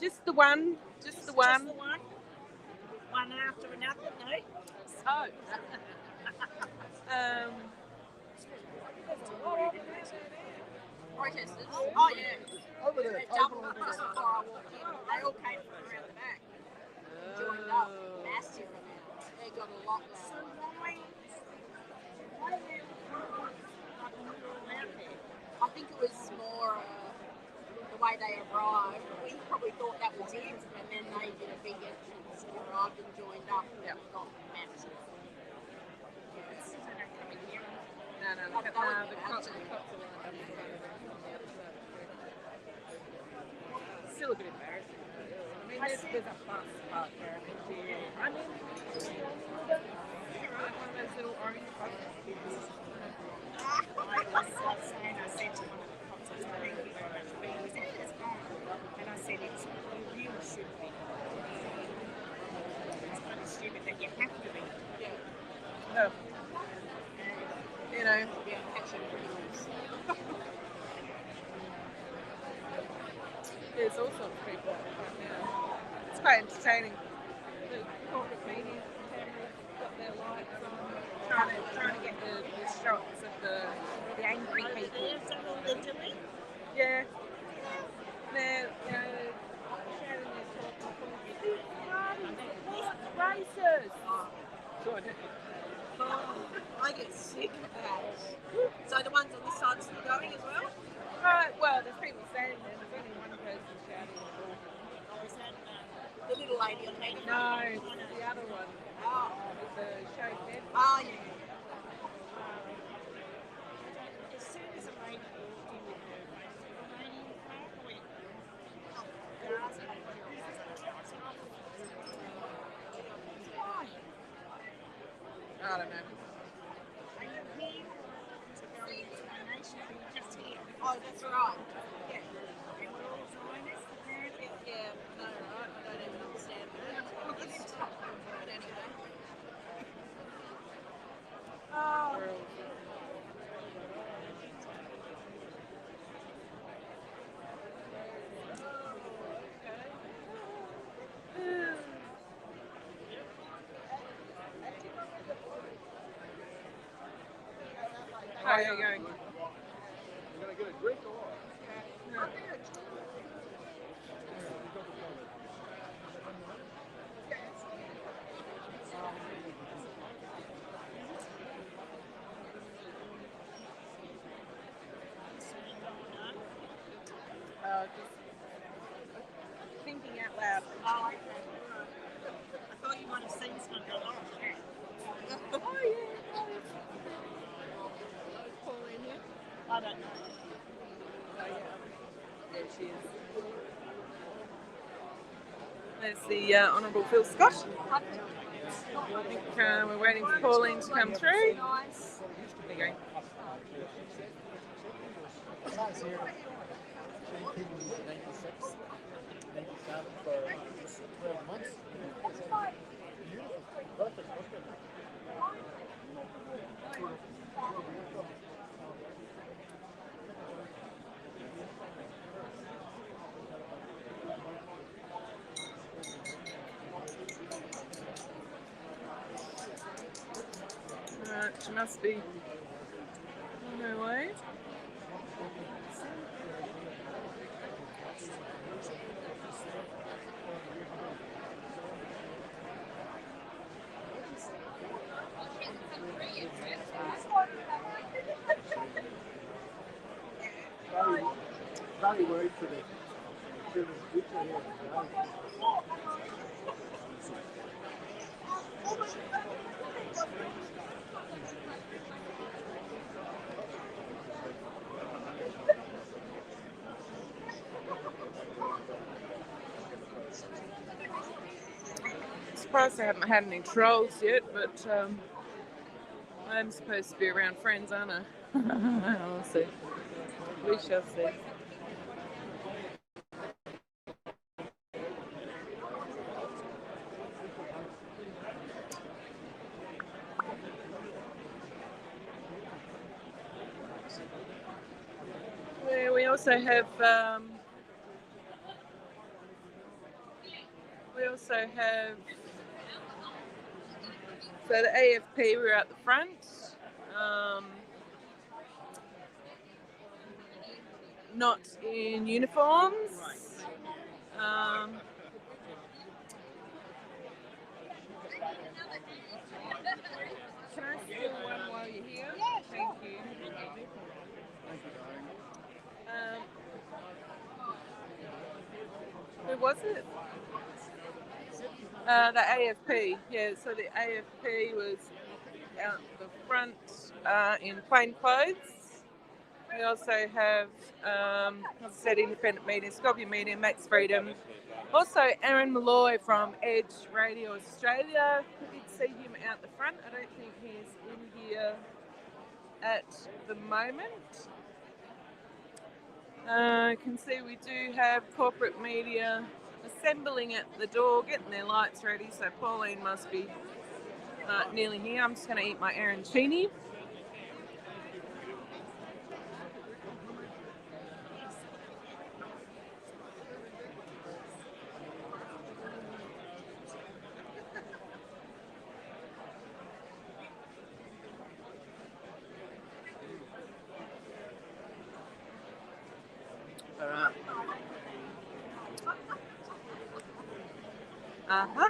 Just the one? Just the one? Just the one? One after another, no? So. Protesters. Oh yeah. Over there. They doubled up just before I walked in. They all came from around the back. Joined up. Massive amount. They got a lot there. I think it was more the way they arrived. We probably thought that was it, and then they did a big entrance and arrived and joined up and got massive. No, the cops are lined up on the other side. Still a bit embarrassing. I mean, there's a bus park there. I mean, one of those little orange buses. I was saying, I said to one of the cops, I said, thank you very much for being with us. And I said, you really should be. It's kind of stupid that you have to be. Yeah. You know. Yeah, actually pretty loose. There's all sorts of people right now. It's quite entertaining. The corporate media cameras got their lights on, trying to get the shots of the angry people. Yeah. They're shouting their talk. Racist. Good. I get sick of that. So the ones on this side still going as well? Right, well, there's people standing there. There's only one person shouting. Is that the little lady on the meeting? No, it's the other one. Oh. With the shaved head. Oh, yeah. As soon as a lady walked in with her face, the lady in the car went, why? I don't know. Are you here to go into my nation or are you just here? Oh, that's right. Yeah. And we're all Zionists, apparently. Yeah, no, right. I don't even understand that. But anyway. Oh. How are you going? You're going to get a drink or what? Just thinking out loud. Oh, okay. I thought you might have seen something. Oh, yeah. Oh, yeah. Pauline here. I don't know. Oh, yeah. There she is. There's the Honourable Phil Scott. I think we're waiting for Pauline to come through. There you go. Sounds here. She came in 96. Then she started for just 12 months. Beautiful. Perfect. She must be on her way. Very worried for the children's future here. Surprised I haven't had any trolls yet, but I'm supposed to be around friends, aren't I? We'll see. We shall see. We also have so the AFP were at the front. Not in uniforms. Can I steal one while you're here? Yeah, sure. Thank you. Who was it? The AFP. Yeah, so the AFP was out the front in plain clothes. We also have, as I said, independent media, Scorpio Media, Max Freedom. Also, Aaron Malloy from Edge Radio Australia. You did see him out the front. I don't think he's in here at the moment. You can see we do have corporate media assembling at the door, getting their lights ready. So Pauline must be nearly here. I'm just going to eat my arancini. Uh-huh.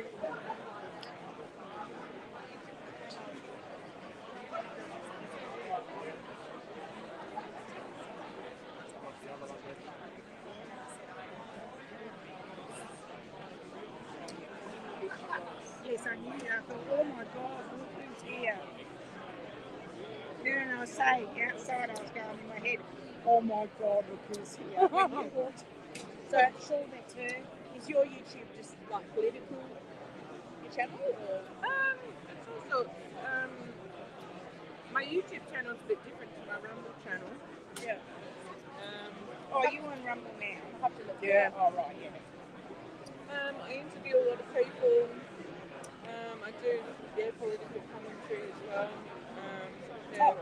Yes, I knew that. I thought, oh my God, look who's here. Then I was saying outside, I was going in my head, oh my God, look who's here. So, Sean, that too, is your YouTube just like political channel? Or? It's also, my YouTube channel is a bit different to my Rumble channel. Yeah. Are you on Rumble now? I'll have to look Yeah. at that. Oh, right, yeah. I interview a lot of people. I do political commentary as well.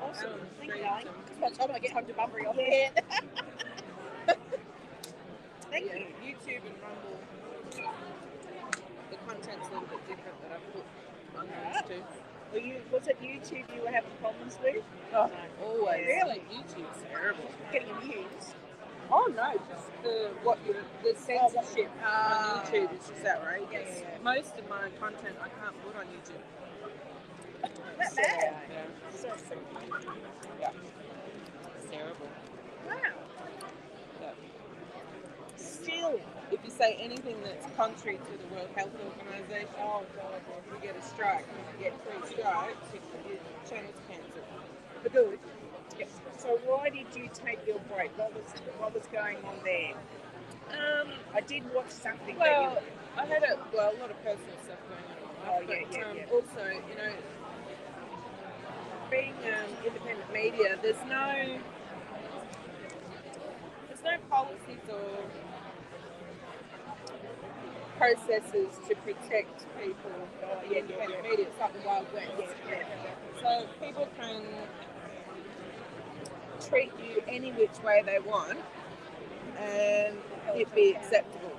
Awesome. Thank you, darling. Just by the time I get home to Bunbury, I'll forget. Thank you. YouTube and Rumble, the content's a little bit different that I put on those two. Was it YouTube you were having problems with? Oh, always. Really? YouTube's terrible. Getting views? Oh no, just the censorship on YouTube is just outrageous. Yeah. Most of my content I can't put on YouTube. That's bad. Yeah. So, Yeah. It's terrible. wow. Yeah. Still. If you say anything that's contrary to the World Health Organization, you get a strike. If you get 3 strikes, your channel's cancelled. For good. Yes. So why did you take your break? What was going on there? I did watch something. Well, I had a lot of personal stuff going on in my enough. But also, you know, being independent media, there's no policies or processes to protect people in independent media. It's like the Wild West. So people can treat you any which way they want and it be acceptable.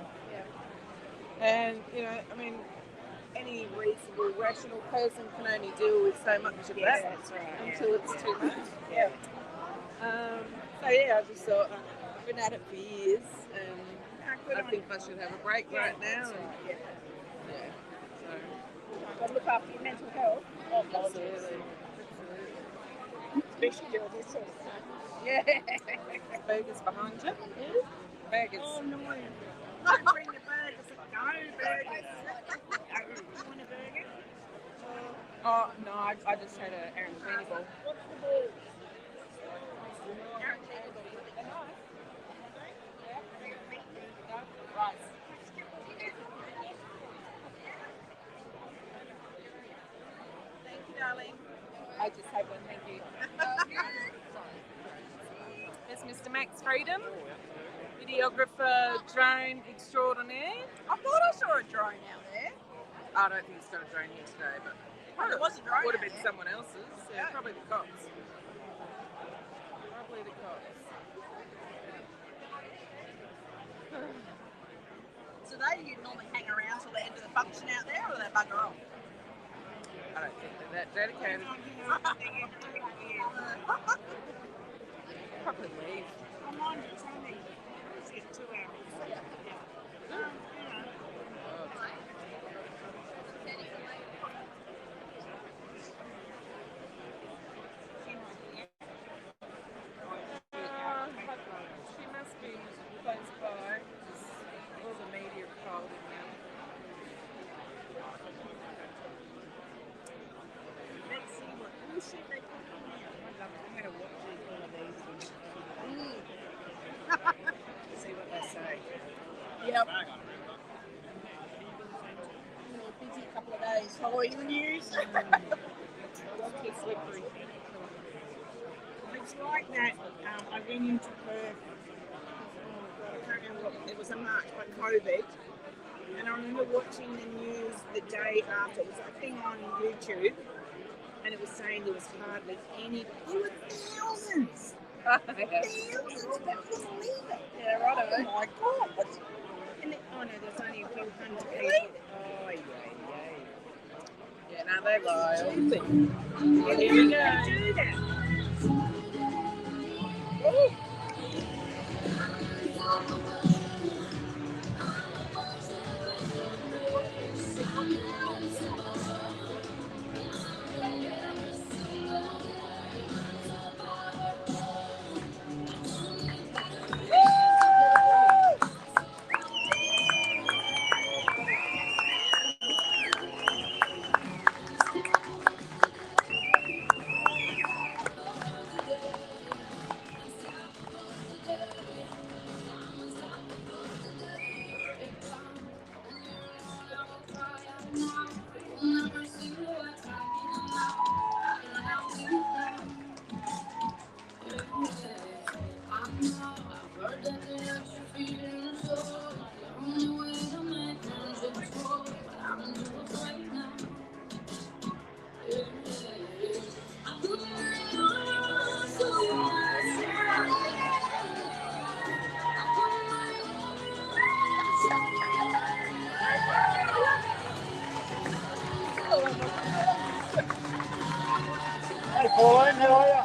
And, you know, I mean, any reasonable, rational person can only deal with so much of that until it's too much. So yeah, I just thought I've been at it for years and I think I should have a break right now. And, But look after your mental health. Absolutely. Especially during this sort of time. Yeah. Burgers behind you. Burgers. Oh no. Don't bring the burgers. No burgers. You want a burger? Oh no, I just had an arancini ball. What's the ball? Rice. Thank you, darling. I just had one, thank you. There's Mr. Max Freedom, videographer, drone extraordinaire. I thought I saw a drone out there. I don't think he's got a drone here today, but There was a drone would have out been there. someone else's. Yeah, probably the cops. Probably the cops. So they normally hang around till the end of the function out there, or they bugger off? I don't think they're that dedicated. Probably leave. Oh, mine is only 2 hours. She must be close by. All the media are folded now. Let's see what bullshit they put on here. I'm going to watch one of these and see what they say. Yep. Busy couple of days following the news. Too slippery. It's like that. I went into Perth. I can't remember what it was, a March, but COVID. And I remember watching the news the day after. It was a thing on YouTube, and it was saying there was hardly any. There were thousands. Thousands. I couldn't believe it. Yeah, righto. Oh my God. And oh no, there's only a few hundred people. Oh yeah. Yeah, no, they lie. Stupid. Here we go. Do that. Hey Pauline, how are you?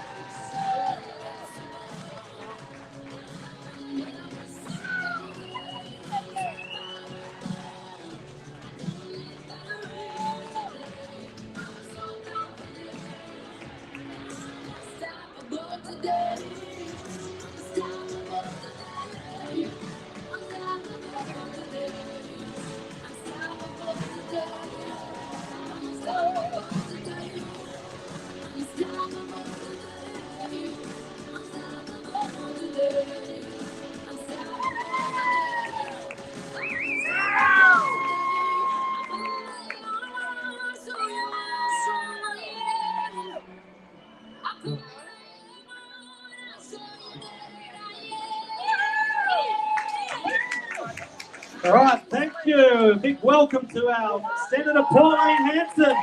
All right, thank you. Big welcome to our Senator Pauline Hanson.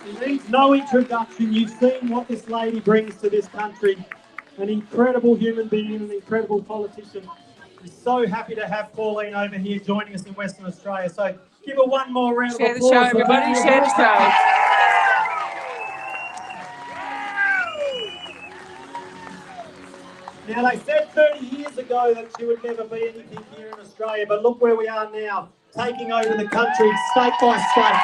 He needs no introduction. You've seen what this lady brings to this country. An incredible human being, an incredible politician. We're so happy to have Pauline over here joining us in Western Australia. So give her one more round of applause. Share the show, everybody. Share the show. Now, they said 30 years ago that she would never be anything here in Australia, but look where we are now, taking over the country state by state.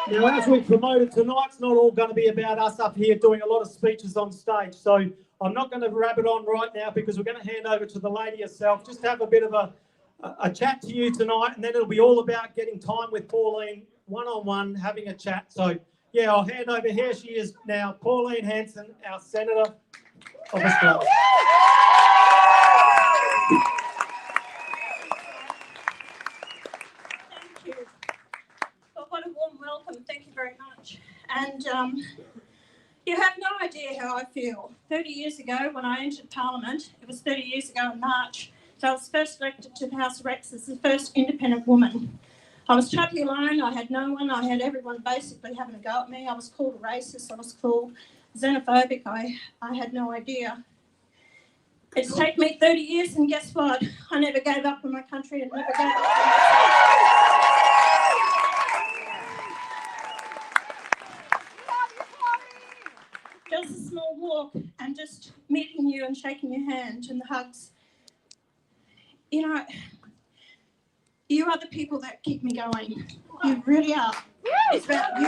Now, as we promoted, tonight's not all going to be about us up here doing a lot of speeches on stage, so I'm not going to rabbit on right now because we're going to hand over to the lady herself, just to have a bit of a chat to you tonight, and then it'll be all about getting time with Pauline, one-on-one, having a chat. So, yeah, I'll hand over. Here she is now, Pauline Hanson, our Senator of Australia. Thank you. Well, what a warm welcome. Thank you very much. And you have no idea how I feel. 30 years ago, when I entered Parliament, it was 30 years ago in March, so I was first elected to the House of Reps as the first independent woman. I was totally alone. I had no one. I had everyone basically having a go at me. I was called a racist. I was called xenophobic. I had no idea. It's taken me 30 years, and guess what? I never gave up on my country and never gave up on myself. Just a small walk and just meeting you and shaking your hand and the hugs. You know, you are the people that keep me going. You really are. It's about you.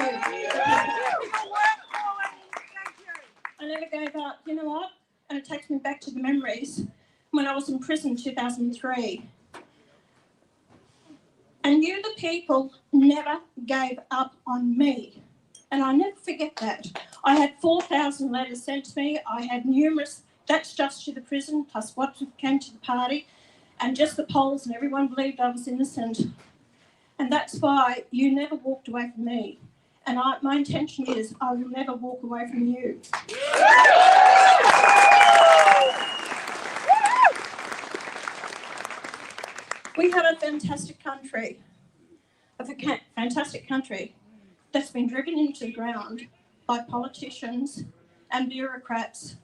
I never gave up. You know what? And it takes me back to the memories when I was in prison in 2003. And you, the people, never gave up on me. And I never forget that. I had 4,000 letters sent to me. I had numerous, that's just to the prison, plus what came to the party, and just the polls, and everyone believed I was innocent. And that's why you never walked away from me. And my intention is I will never walk away from you. We have a fantastic country, that's been driven into the ground by politicians and bureaucrats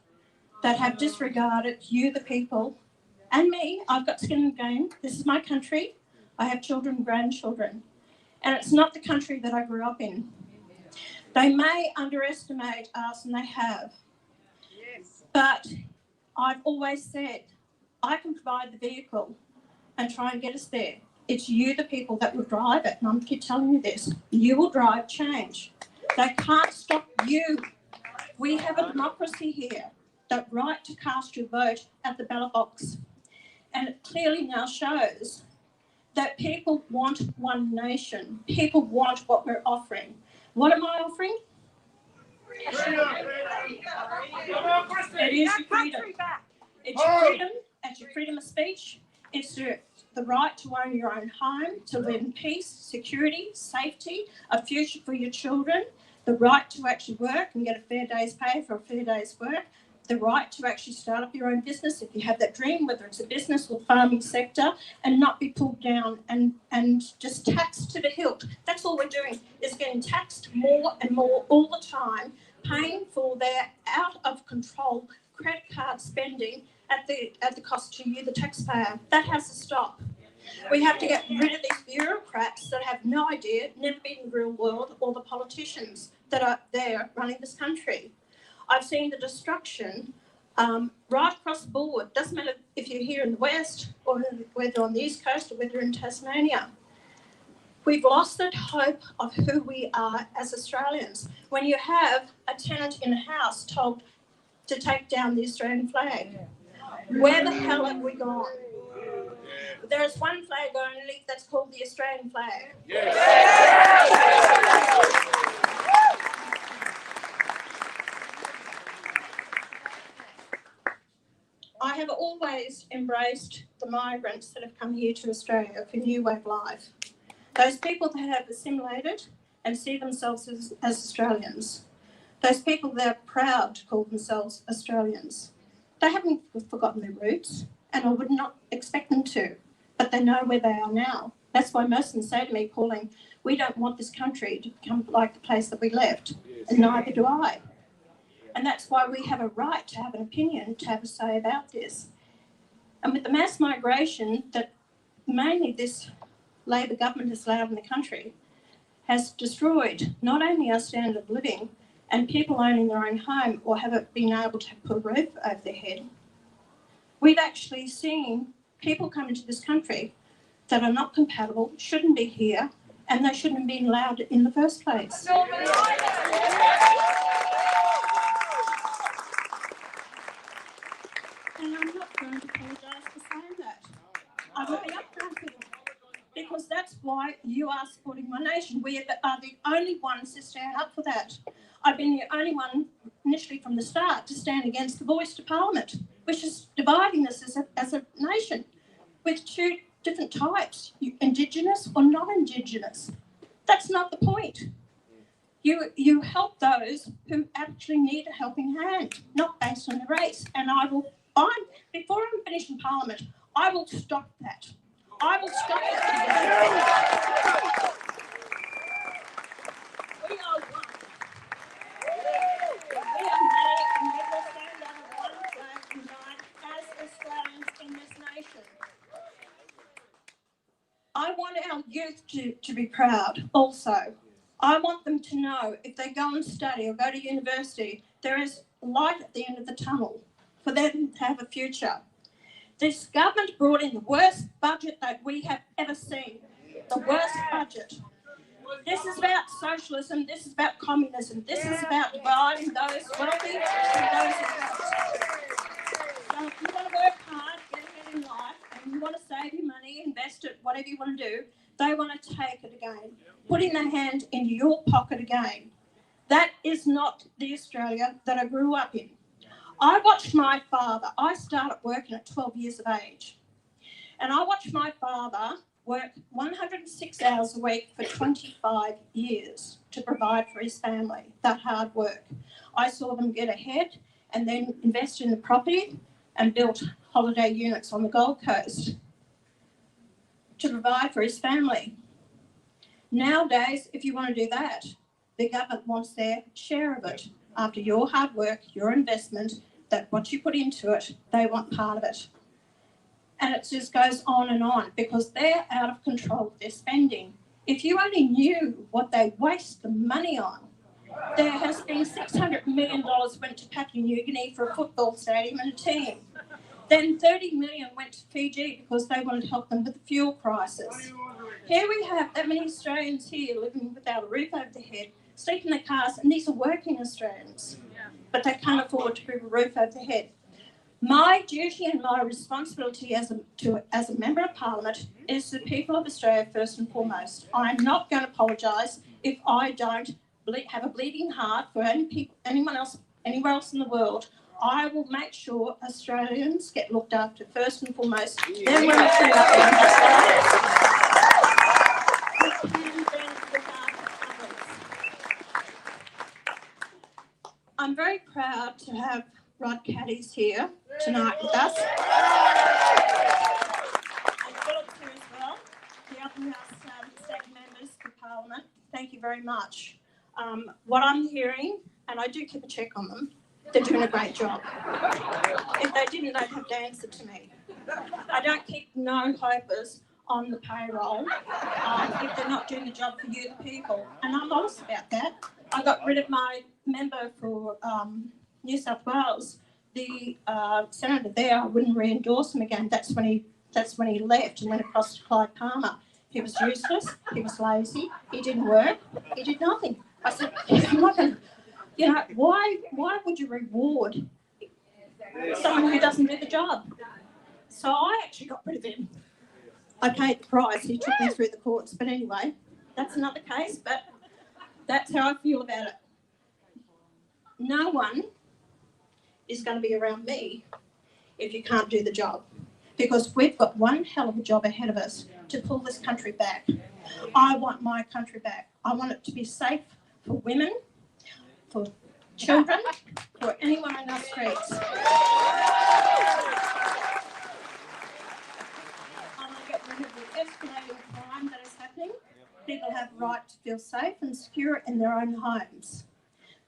that have disregarded you, the people, and me. I've got skin in the game. This is my country. I have children and grandchildren. And it's not the country that I grew up in. They may underestimate us, and they have. Yes. But I've always said, I can provide the vehicle and try and get us there. It's you, the people, that will drive it. And I'm keep telling you this. You will drive change. They can't stop you. We have a democracy here. The right to cast your vote at the ballot box. And it clearly now shows that people want one nation. People want what we're offering. What am I offering? It is your freedom. It's your freedom. It's your freedom of speech. It's the right to own your own home, to live in peace, security, safety, a future for your children, the right to actually work and get a fair day's pay for a fair day's work, the right to actually start up your own business if you have that dream, whether it's a business or farming sector, and not be pulled down and just taxed to the hilt. That's all we're doing, is getting taxed more and more all the time, paying for their out of control credit card spending at the cost to you, the taxpayer. That has to stop. We have to get rid of these bureaucrats that have no idea, never been in the real world, or the politicians that are there running this country. I've seen the destruction right across the board. Doesn't matter if you're here in the West or whether on the East Coast or whether you're in Tasmania. We've lost that hope of who we are as Australians. When you have a tenant in a house told to take down the Australian flag, where the hell have we gone? There is one flag only that's called the Australian flag. Yes. I have always embraced the migrants that have come here to Australia for a new way of life. Those people that have assimilated and see themselves as Australians. Those people that are proud to call themselves Australians. They haven't forgotten their roots, and I would not expect them to, but they know where they are now. That's why most of them say to me, Pauline, we don't want this country to become like the place that we left, and neither do I. And that's why we have a right to have an opinion, to have a say about this. And with the mass migration that mainly this Labor government has allowed in the country, has destroyed not only our standard of living and people owning their own home or haven't been able to put a roof over their head. We've actually seen people come into this country that are not compatible, shouldn't be here, and they shouldn't have been allowed in the first place. And I'm not going to apologise for saying that. I will be upfront with you, because that's why you are supporting my nation. We are the only ones to stand up for that. I've been the only one, initially from the start, to stand against the voice to Parliament, which is dividing us as a nation with two different types, Indigenous or non-Indigenous. That's not the point. You help those who actually need a helping hand, not based on the race. And before I'm finished in Parliament, I will stop that. I will stop it. We are one. We are made and we will stand under one flag unite as Australians in this nation. I want our youth to be proud also. I want them to know if they go and study or go to university, there is light at the end of the tunnel for them to have a future. This government brought in the worst budget that we have ever seen. The worst budget. This is about socialism. This is about communism. This is about dividing those wealthy from those who don't. So if you want to work hard, get ahead in life, and you want to save your money, invest it, whatever you want to do, they want to take it again. Putting their hand into your pocket again. That is not the Australia that I grew up in. I watched my father, I started working at 12 years of age, and I watched my father work 106 hours a week for 25 years to provide for his family, that hard work. I saw them get ahead and then invest in the property and built holiday units on the Gold Coast to provide for his family. Nowadays, if you want to do that, the government wants their share of it. After your hard work, your investment, that what you put into it, they want part of it. And it just goes on because they're out of control with their spending. If you only knew what they waste the money on, there has been $600 million went to Papua New Guinea for a football stadium and a team. Then 30 million went to Fiji because they wanted to help them with the fuel prices. Here we have that many Australians here living without a roof over their head, sleep in their cars, and these are working Australians, but they can't afford to put a roof over their head. My duty and my responsibility as a member of Parliament is the people of Australia first and foremost. I'm not going to apologise if I don't have a bleeding heart for anyone else, anywhere else in the world. I will make sure Australians get looked after first and foremost. Then when we stand up I'm very proud to have Rod Caddy's here tonight with us. And Philip here as well, the Upper House state members for Parliament. Thank you very much. What I'm hearing, and I do keep a check on them, they're doing a great job. If they didn't, they'd have to answer to me. I don't keep known hopers on the payroll if they're not doing the job for you, the people. And I'm honest about that. I got rid of my member for New South Wales. The senator there, I wouldn't re-endorse him again. That's when he left and went across to Clyde Palmer. He was useless. He was lazy. He didn't work. He did nothing. I said, I'm not going to. You know, why would you reward someone who doesn't do the job? So I actually got rid of him. I paid the price. He took me through the courts. But anyway, that's another case, but that's how I feel about it. No one is going to be around me if you can't do the job, because we've got one hell of a job ahead of us. to pull this country back. I want my country back. I want it to be safe for women, for children, for anyone in our streets. I want to get rid of the escalating crime that is happening. People have a right to feel safe and secure in their own homes.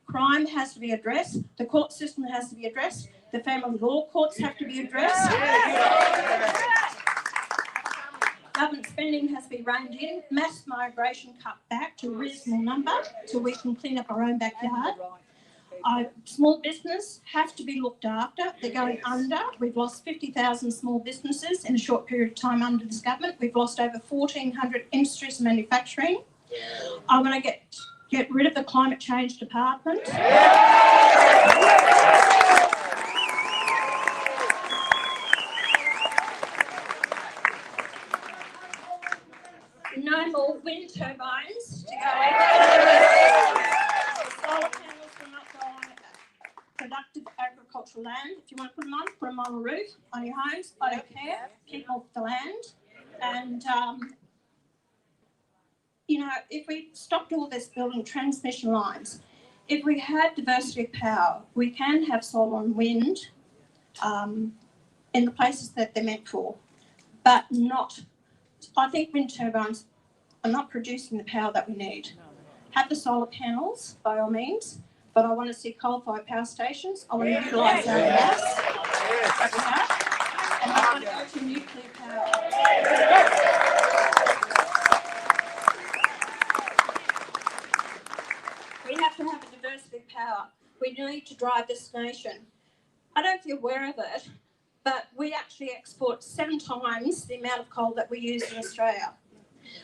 Crime has to be addressed. The court system has to be addressed. The family law courts have to be addressed. Government spending has to be reined in. Mass migration cut back to a reasonable number so we can clean up our own backyard. Small business have to be looked after. They're going under. We've lost 50,000 small businesses in a short period of time under this government. We've lost over 1,400 industries and manufacturing. I want to get rid of the climate change department. No more wind turbines to go in. Solar panels will not go on productive agricultural land. If you want to put them on a roof, on your homes, I don't care. Keep off the land. And, you know, if we stopped all this building transmission lines, if we had diversity of power, we can have solar and wind in the places that they're meant for, but not. I think wind turbines are not producing the power that we need. Have the solar panels, by all means, but I want to see coal-fired power stations. I want to utilise our gas that we have, and I want to go to nuclear power. We have to have a diversity of power. We need to drive this nation. I don't know if you're aware of it, but we actually export 7 times the amount of coal that we use in Australia.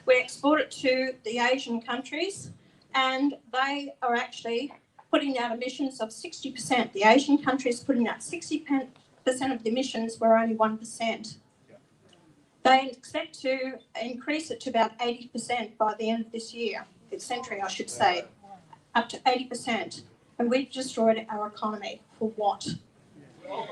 We export it to the Asian countries, and they are actually putting out emissions of 60%. The Asian countries putting out 60% of the emissions, we're only 1%. They expect to increase it to about 80% by the end of this year, this century, I should say, up to 80%. And we've destroyed our economy. For what?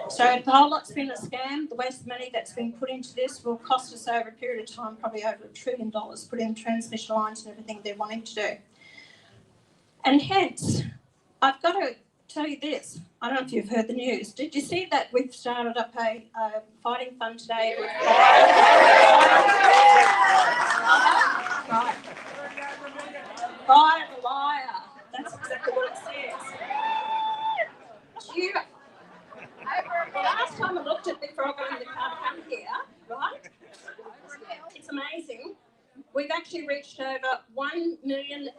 So the whole lot's been a scam. The waste of money that's been put into this will cost us over a period of time probably over $1 trillion, put in transmission lines and everything they're wanting to do. And hence, I've got to tell you this. I don't know if you've heard the news. Did you see that we've started up a fighting fund today? With Buy a liar. That's exactly what it says. The last time I looked at it before I got in the car to come here, right? It's amazing. We've actually reached over 1,050,000.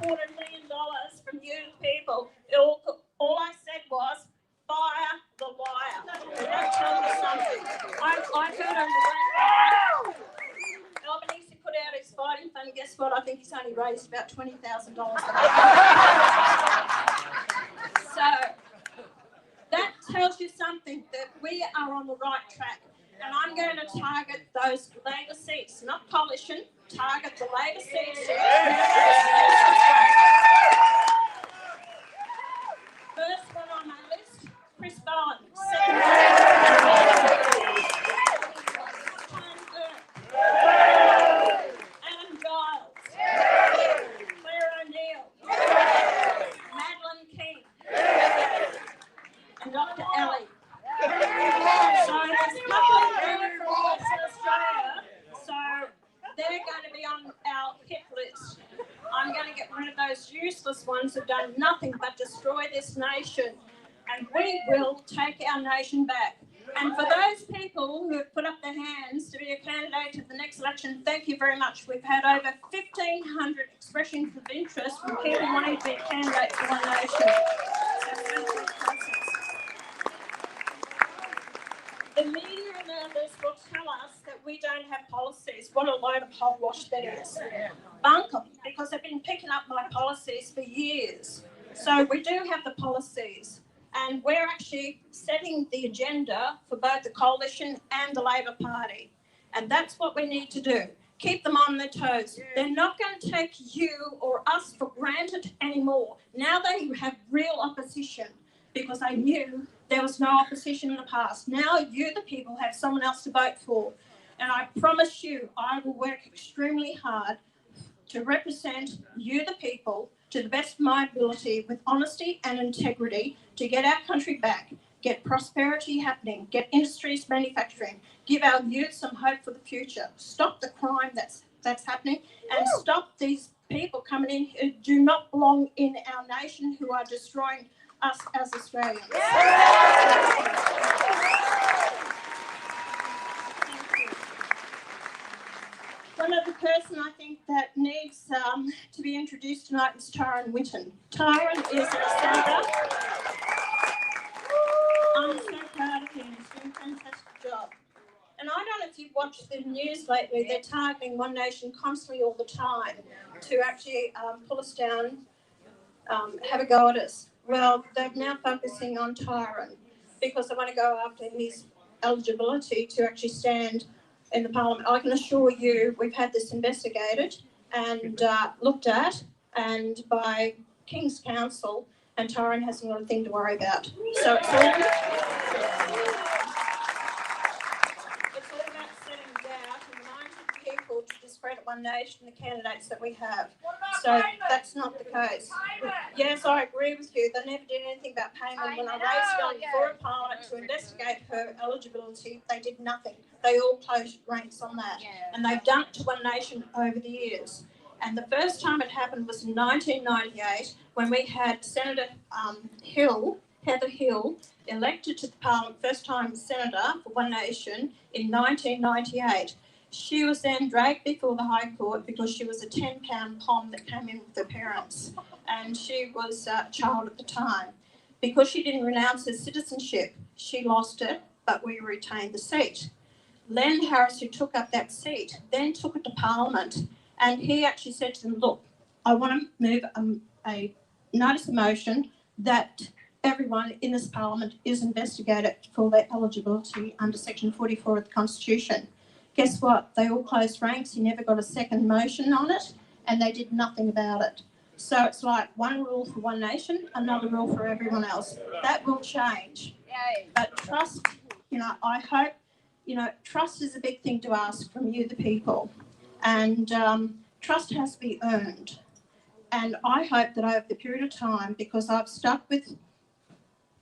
$1.25 million from you people. All I said was, fire the liar. Don't tell me something. I heard on the radio, Albanese put out his fighting fund. Guess what? I think he's only raised about $20,000. So that tells you something, that we are on the right track. And I'm going to target those Labor seats, not coalition, target the Labor seats. First one on my list, Chris Bowen. Second Adam Giles. Claire O'Neill. Madeline King. And Dr. Ellie. So there's a couple of them from Western Australia. So they're going to be on our hit list. I'm going to get rid of those useless ones who've done nothing but destroy this nation. And we will take our nation back. And for those people who have put up their hands to be a candidate at the next election, thank you very much. We've had over 1,500 expressions of interest from people wanting to be a candidate for one nation. The media and others will tell us that we don't have policies. What a load of hogwash that is. Bunk them, because they've been picking up my policies for years. So we do have the policies, and we're actually setting the agenda for both the Coalition and the Labor Party. And that's what we need to do. keep them on their toes. They're not going to take you or us for granted anymore. Now they have real opposition because they knew there was no opposition in the past. Now you, the people, have someone else to vote for. And I promise you, I will work extremely hard to represent you, the people, to the best of my ability with honesty and integrity to get our country back, get prosperity happening, get industries manufacturing, give our youth some hope for the future, stop the crime that's happening, and stop these people coming in who do not belong in our nation, who are destroying us as Australians. One other person I think that needs to be introduced tonight is Tyron Winton. Tyron is a senator. I'm so proud of him. He's doing a fantastic job. And I don't know if you've watched the news lately. They're targeting One Nation constantly all the time to actually pull us down, have a go at us. Well, they're now focusing on Tyron because they want to go after his eligibility to actually stand in the Parliament. I can assure you we've had this investigated and looked at, and by King's Counsel, and Tyron hasn't got a thing to worry about. So it's all about setting doubt in the minds of people to discredit One Nation, the candidates that we have. So that's not the case. Yes, I agree with you. They never did anything about payment. When I raised on for a Parliament to investigate her eligibility, they did nothing. They all closed ranks on that. And they've done it to One Nation over the years. And the first time it happened was in 1998 when we had Senator Heather Hill, elected to the Parliament, first time Senator for One Nation in 1998. She was then dragged before the High Court because she was a 10-pound pom that came in with her parents. And she was a child at the time. Because she didn't renounce her citizenship, she lost it, but we retained the seat. Len Harris, who took up that seat, then took it to Parliament, and he actually said to them, look, I want to move a notice of motion that everyone in this Parliament is investigated for their eligibility under Section 44 of the Constitution. Guess what? They all closed ranks. He never got a second motion on it, and they did nothing about it. So it's like one rule for One Nation, another rule for everyone else. That will change. But trust, I hope, trust is a big thing to ask from you, the people. And trust has to be earned. And I hope that over the period of time, because I've stuck with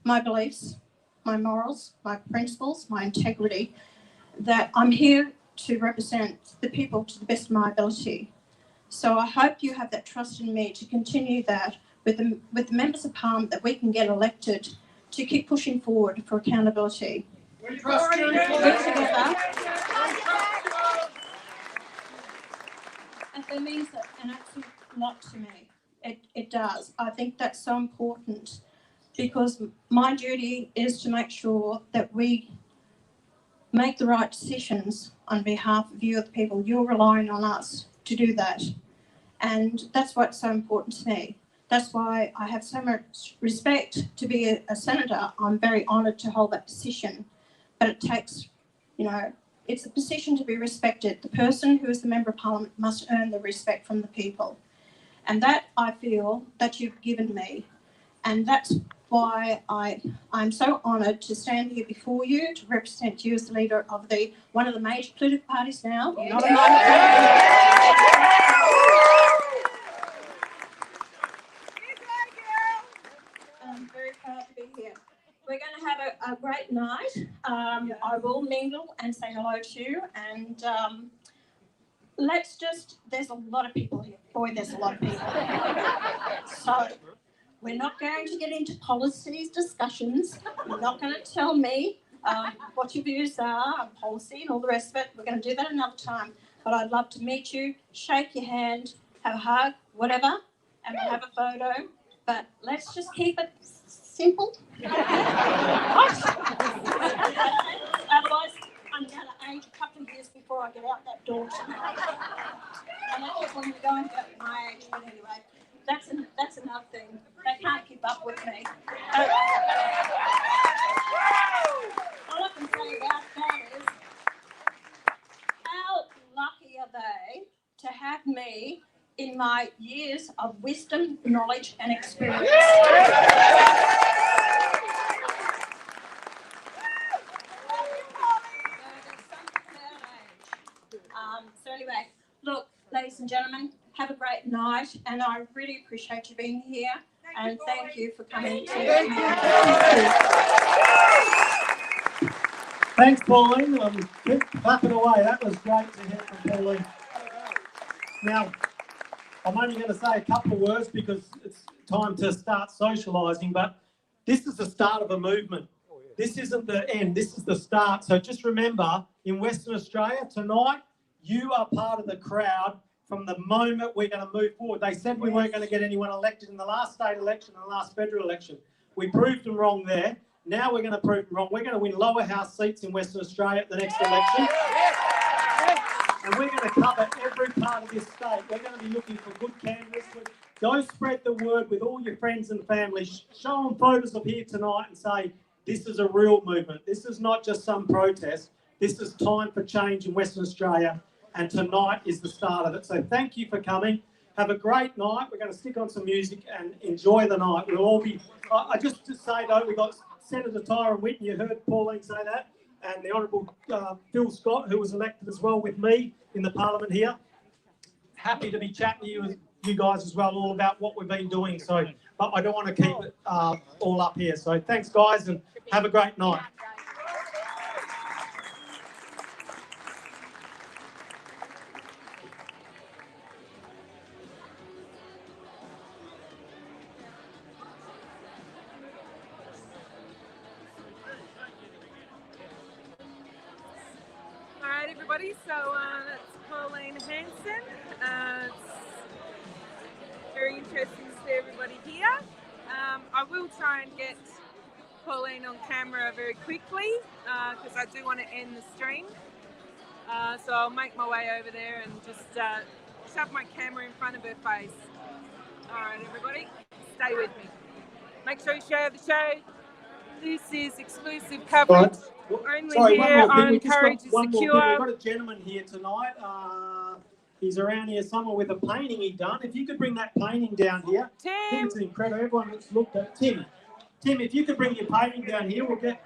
my beliefs, my morals, my principles, my integrity, that I'm here to represent the people to the best of my ability. So I hope you have that trust in me to continue that with the members of Parliament, that we can get elected to keep pushing forward for accountability. We trust you. Together. And it means an absolute lot to me. It does. I think that's so important because my duty is to make sure that we make the right decisions on behalf of you, the people. You're relying on us to do that. And that's what's so important to me. That's why I have so much respect to be a senator. I'm very honoured to hold that position. But it takes, it's a position to be respected. The person who is the Member of Parliament must earn the respect from the people. And that, I feel, that you've given me. And that's why I'm so honoured to stand here before you to represent you as the leader of one of the major political parties now. Not a minor I'm very proud to be here. We're going to have a great night. I will mingle and say hello to you. And there's a lot of people here. Boy, there's a lot of people. So we're not going to get into policies discussions. You're not going to tell me what your views are on policy and all the rest of it. We're going to do that another time. But I'd love to meet you, shake your hand, have a hug, whatever, and we'll have a photo. But let's just keep it simple. Otherwise, I'm going to age a couple of years before I get out that door tonight. And that's just when we're going to my age. But anyway, that's another thing. They can't keep up with me. All I can say about that is, how lucky are they to have me in my years of wisdom, knowledge and experience. So anyway, look, ladies and gentlemen, have a great night, and I really appreciate you being here, and thank you for coming to Thanks, Pauline. Keep clapping away. That was great to hear from Pauline. Now, I'm only going to say a couple of words because it's time to start socialising, but this is the start of a movement. This isn't the end, this is the start. So just remember, in Western Australia tonight, you are part of the crowd from the moment we're going to move forward. They said we weren't going to get anyone elected in the last state election and the last federal election. We proved them wrong there. Now we're going to prove them wrong. We're going to win lower house seats in Western Australia at the next election. And we're going to cover every part of this state. We're going to be looking for good candidates. Go spread the word with all your friends and family. Show them photos of here tonight and say, this is a real movement. This is not just some protest. This is time for change in Western Australia. And tonight is the start of it. So thank you for coming. Have a great night. We're going to stick on some music and enjoy the night. We'll all be... I just to say, though, we've got Senator Tyron Whitten. You heard Pauline say that. And the Honourable Phil Scott, who was elected as well with me in the Parliament here. Happy to be chatting to you guys as well, all about what we've been doing. So, but I don't want to keep it all up here. So thanks, guys, and have a great night. Everybody, so that's Pauline Hanson. It's very interesting to see everybody here. I will try and get Pauline on camera very quickly because I do want to end the stream. So I'll make my way over there and just shove my camera in front of her face. All right, everybody, stay with me. Make sure you share the show. This is exclusive coverage. Only here on Courage is Secure. We've got a gentleman here tonight. He's around here somewhere with a painting he done. If you could bring that painting down here. Tim! It's incredible. Everyone that's looked at Tim, if you could bring your painting down here, we'll get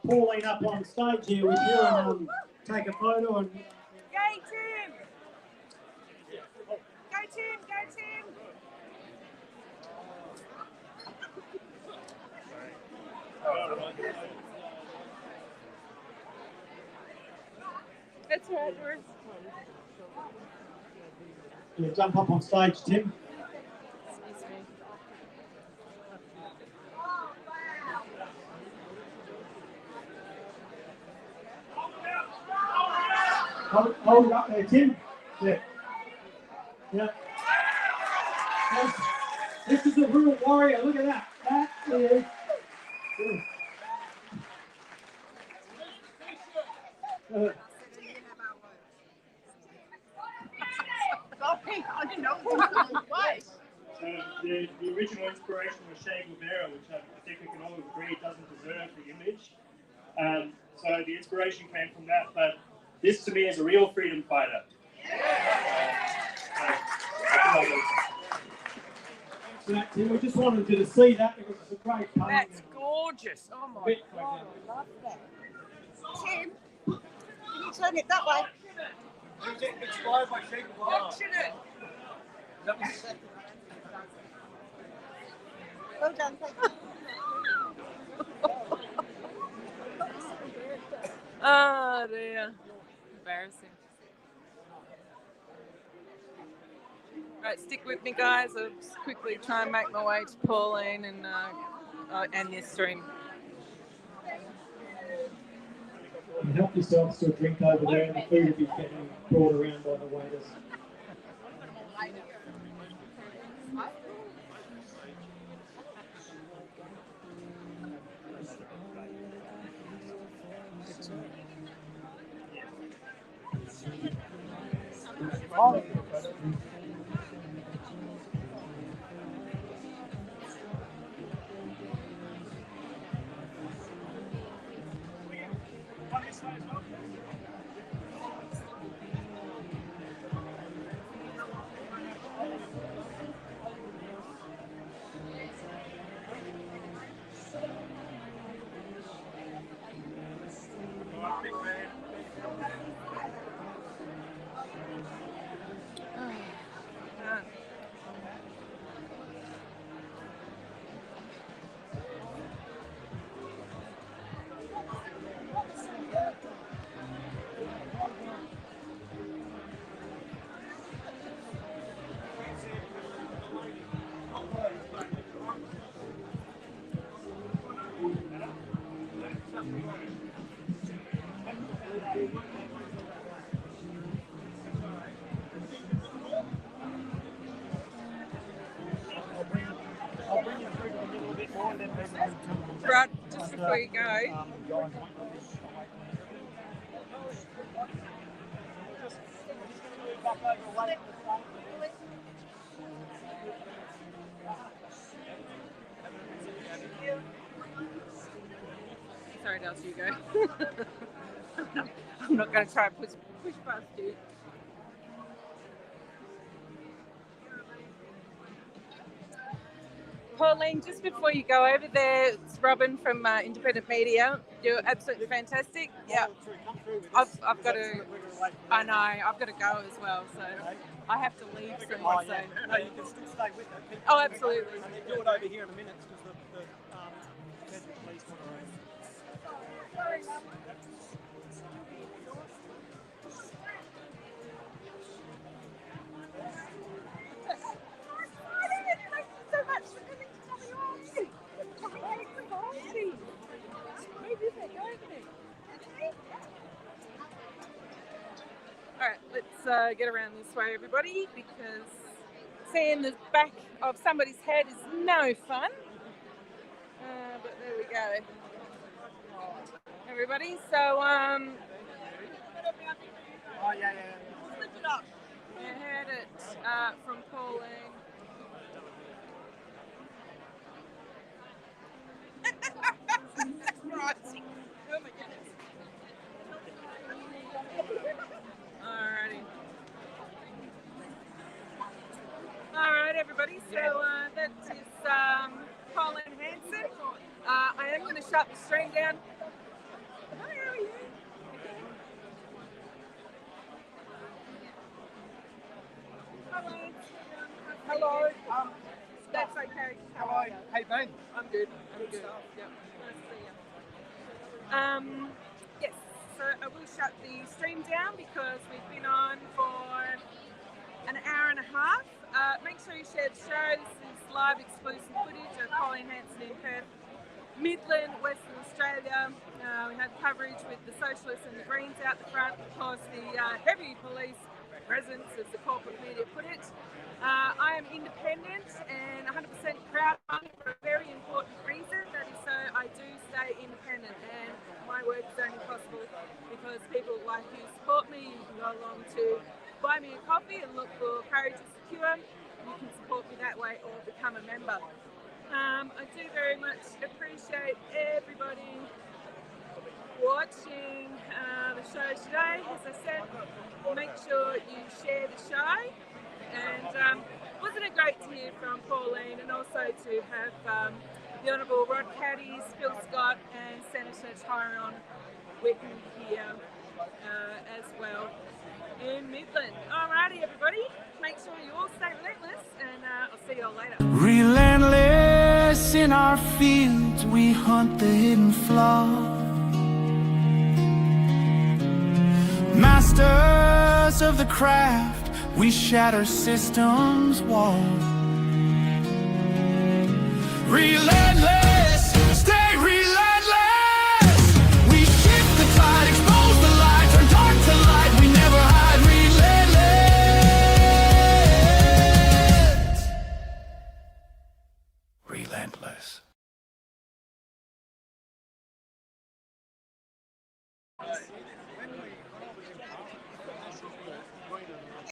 Pauline up on stage here with you and take a photo. And Go, Tim! Go, Tim! Go, Tim! That's right, Doris. Yeah, jump up on stage, Tim. Excuse me. Hold it up there, Tim. Yeah. Yeah. This is a real warrior. Look at that. That is. I didn't know it was on place. The original inspiration was Che Guevara, which I think we can all agree doesn't deserve the image. So the inspiration came from that, but this to me is a real freedom fighter. We just wanted you to see that because it's a great painting. That's gorgeous. Oh my God, I love that. Tim, can you turn it that way? Inspired by Che Guevara. Action it. That was second. Well done, thank you. Oh dear. Embarrassing. Right, stick with me, guys. I'll just quickly try and make my way to Pauline and this stream. And help yourselves to a drink over there, and the food will be getting brought around by the waiters. Oh. before you go. guy pointing at this. Just gonna move back over away from the front. Sorry, Darcy, you go. I'm not going to try and push past you. Pauline, just before you go over there, it's Robin from Independent Media. You're absolutely fantastic. Yeah, I've got to. I know I've got to go as well, so I have to leave soon. Oh, So. yeah. No, you can still stay with it. Oh, absolutely. And then do it over here in a minute because the police want to arrest. Alright, let's get around this way, everybody, because seeing the back of somebody's head is no fun. But there we go. Everybody, so Oh, yeah. lift it up. You heard it from Pauline. Oh my goodness. Alrighty. Alright, everybody. So that is Pauline Hanson. I am going to shut the stream down. Hi, how are you? Hello. That's okay. How are you? How you been? I'm good. I'm good. Yep. Nice to see you. Yes. So I will shut the stream down because we've been on for an hour and a half. Make sure you share the show. This is live exclusive footage of Pauline Hanson in Perth, Midland, Western Australia. We had coverage with the Socialists and the Greens out the front. Of course, the heavy police presence, as the corporate media put it. I am independent and 100% proud of it for a very important reason. That is so I do stay independent, and my work is only possible because people like you support me. You can go along to buy me a coffee and look for Courage is Secure. You can support me that way or become a member. I do very much appreciate everybody watching the show today. As I said, make sure you share the show. And wasn't it great to hear from Pauline, and also to have the Honourable Rod Caddies, Phil Scott and Senator Tyrone Whitten here as well in Midland. Alrighty, everybody, make sure you all stay relentless, and I'll see you all later. Relentless in our fields, we hunt the hidden flaw. Masters of the craft, we shatter systems' walls. Relentless, stay relentless. We shift the tide, expose the lie, turn dark to light. We never hide. Relentless. Relentless.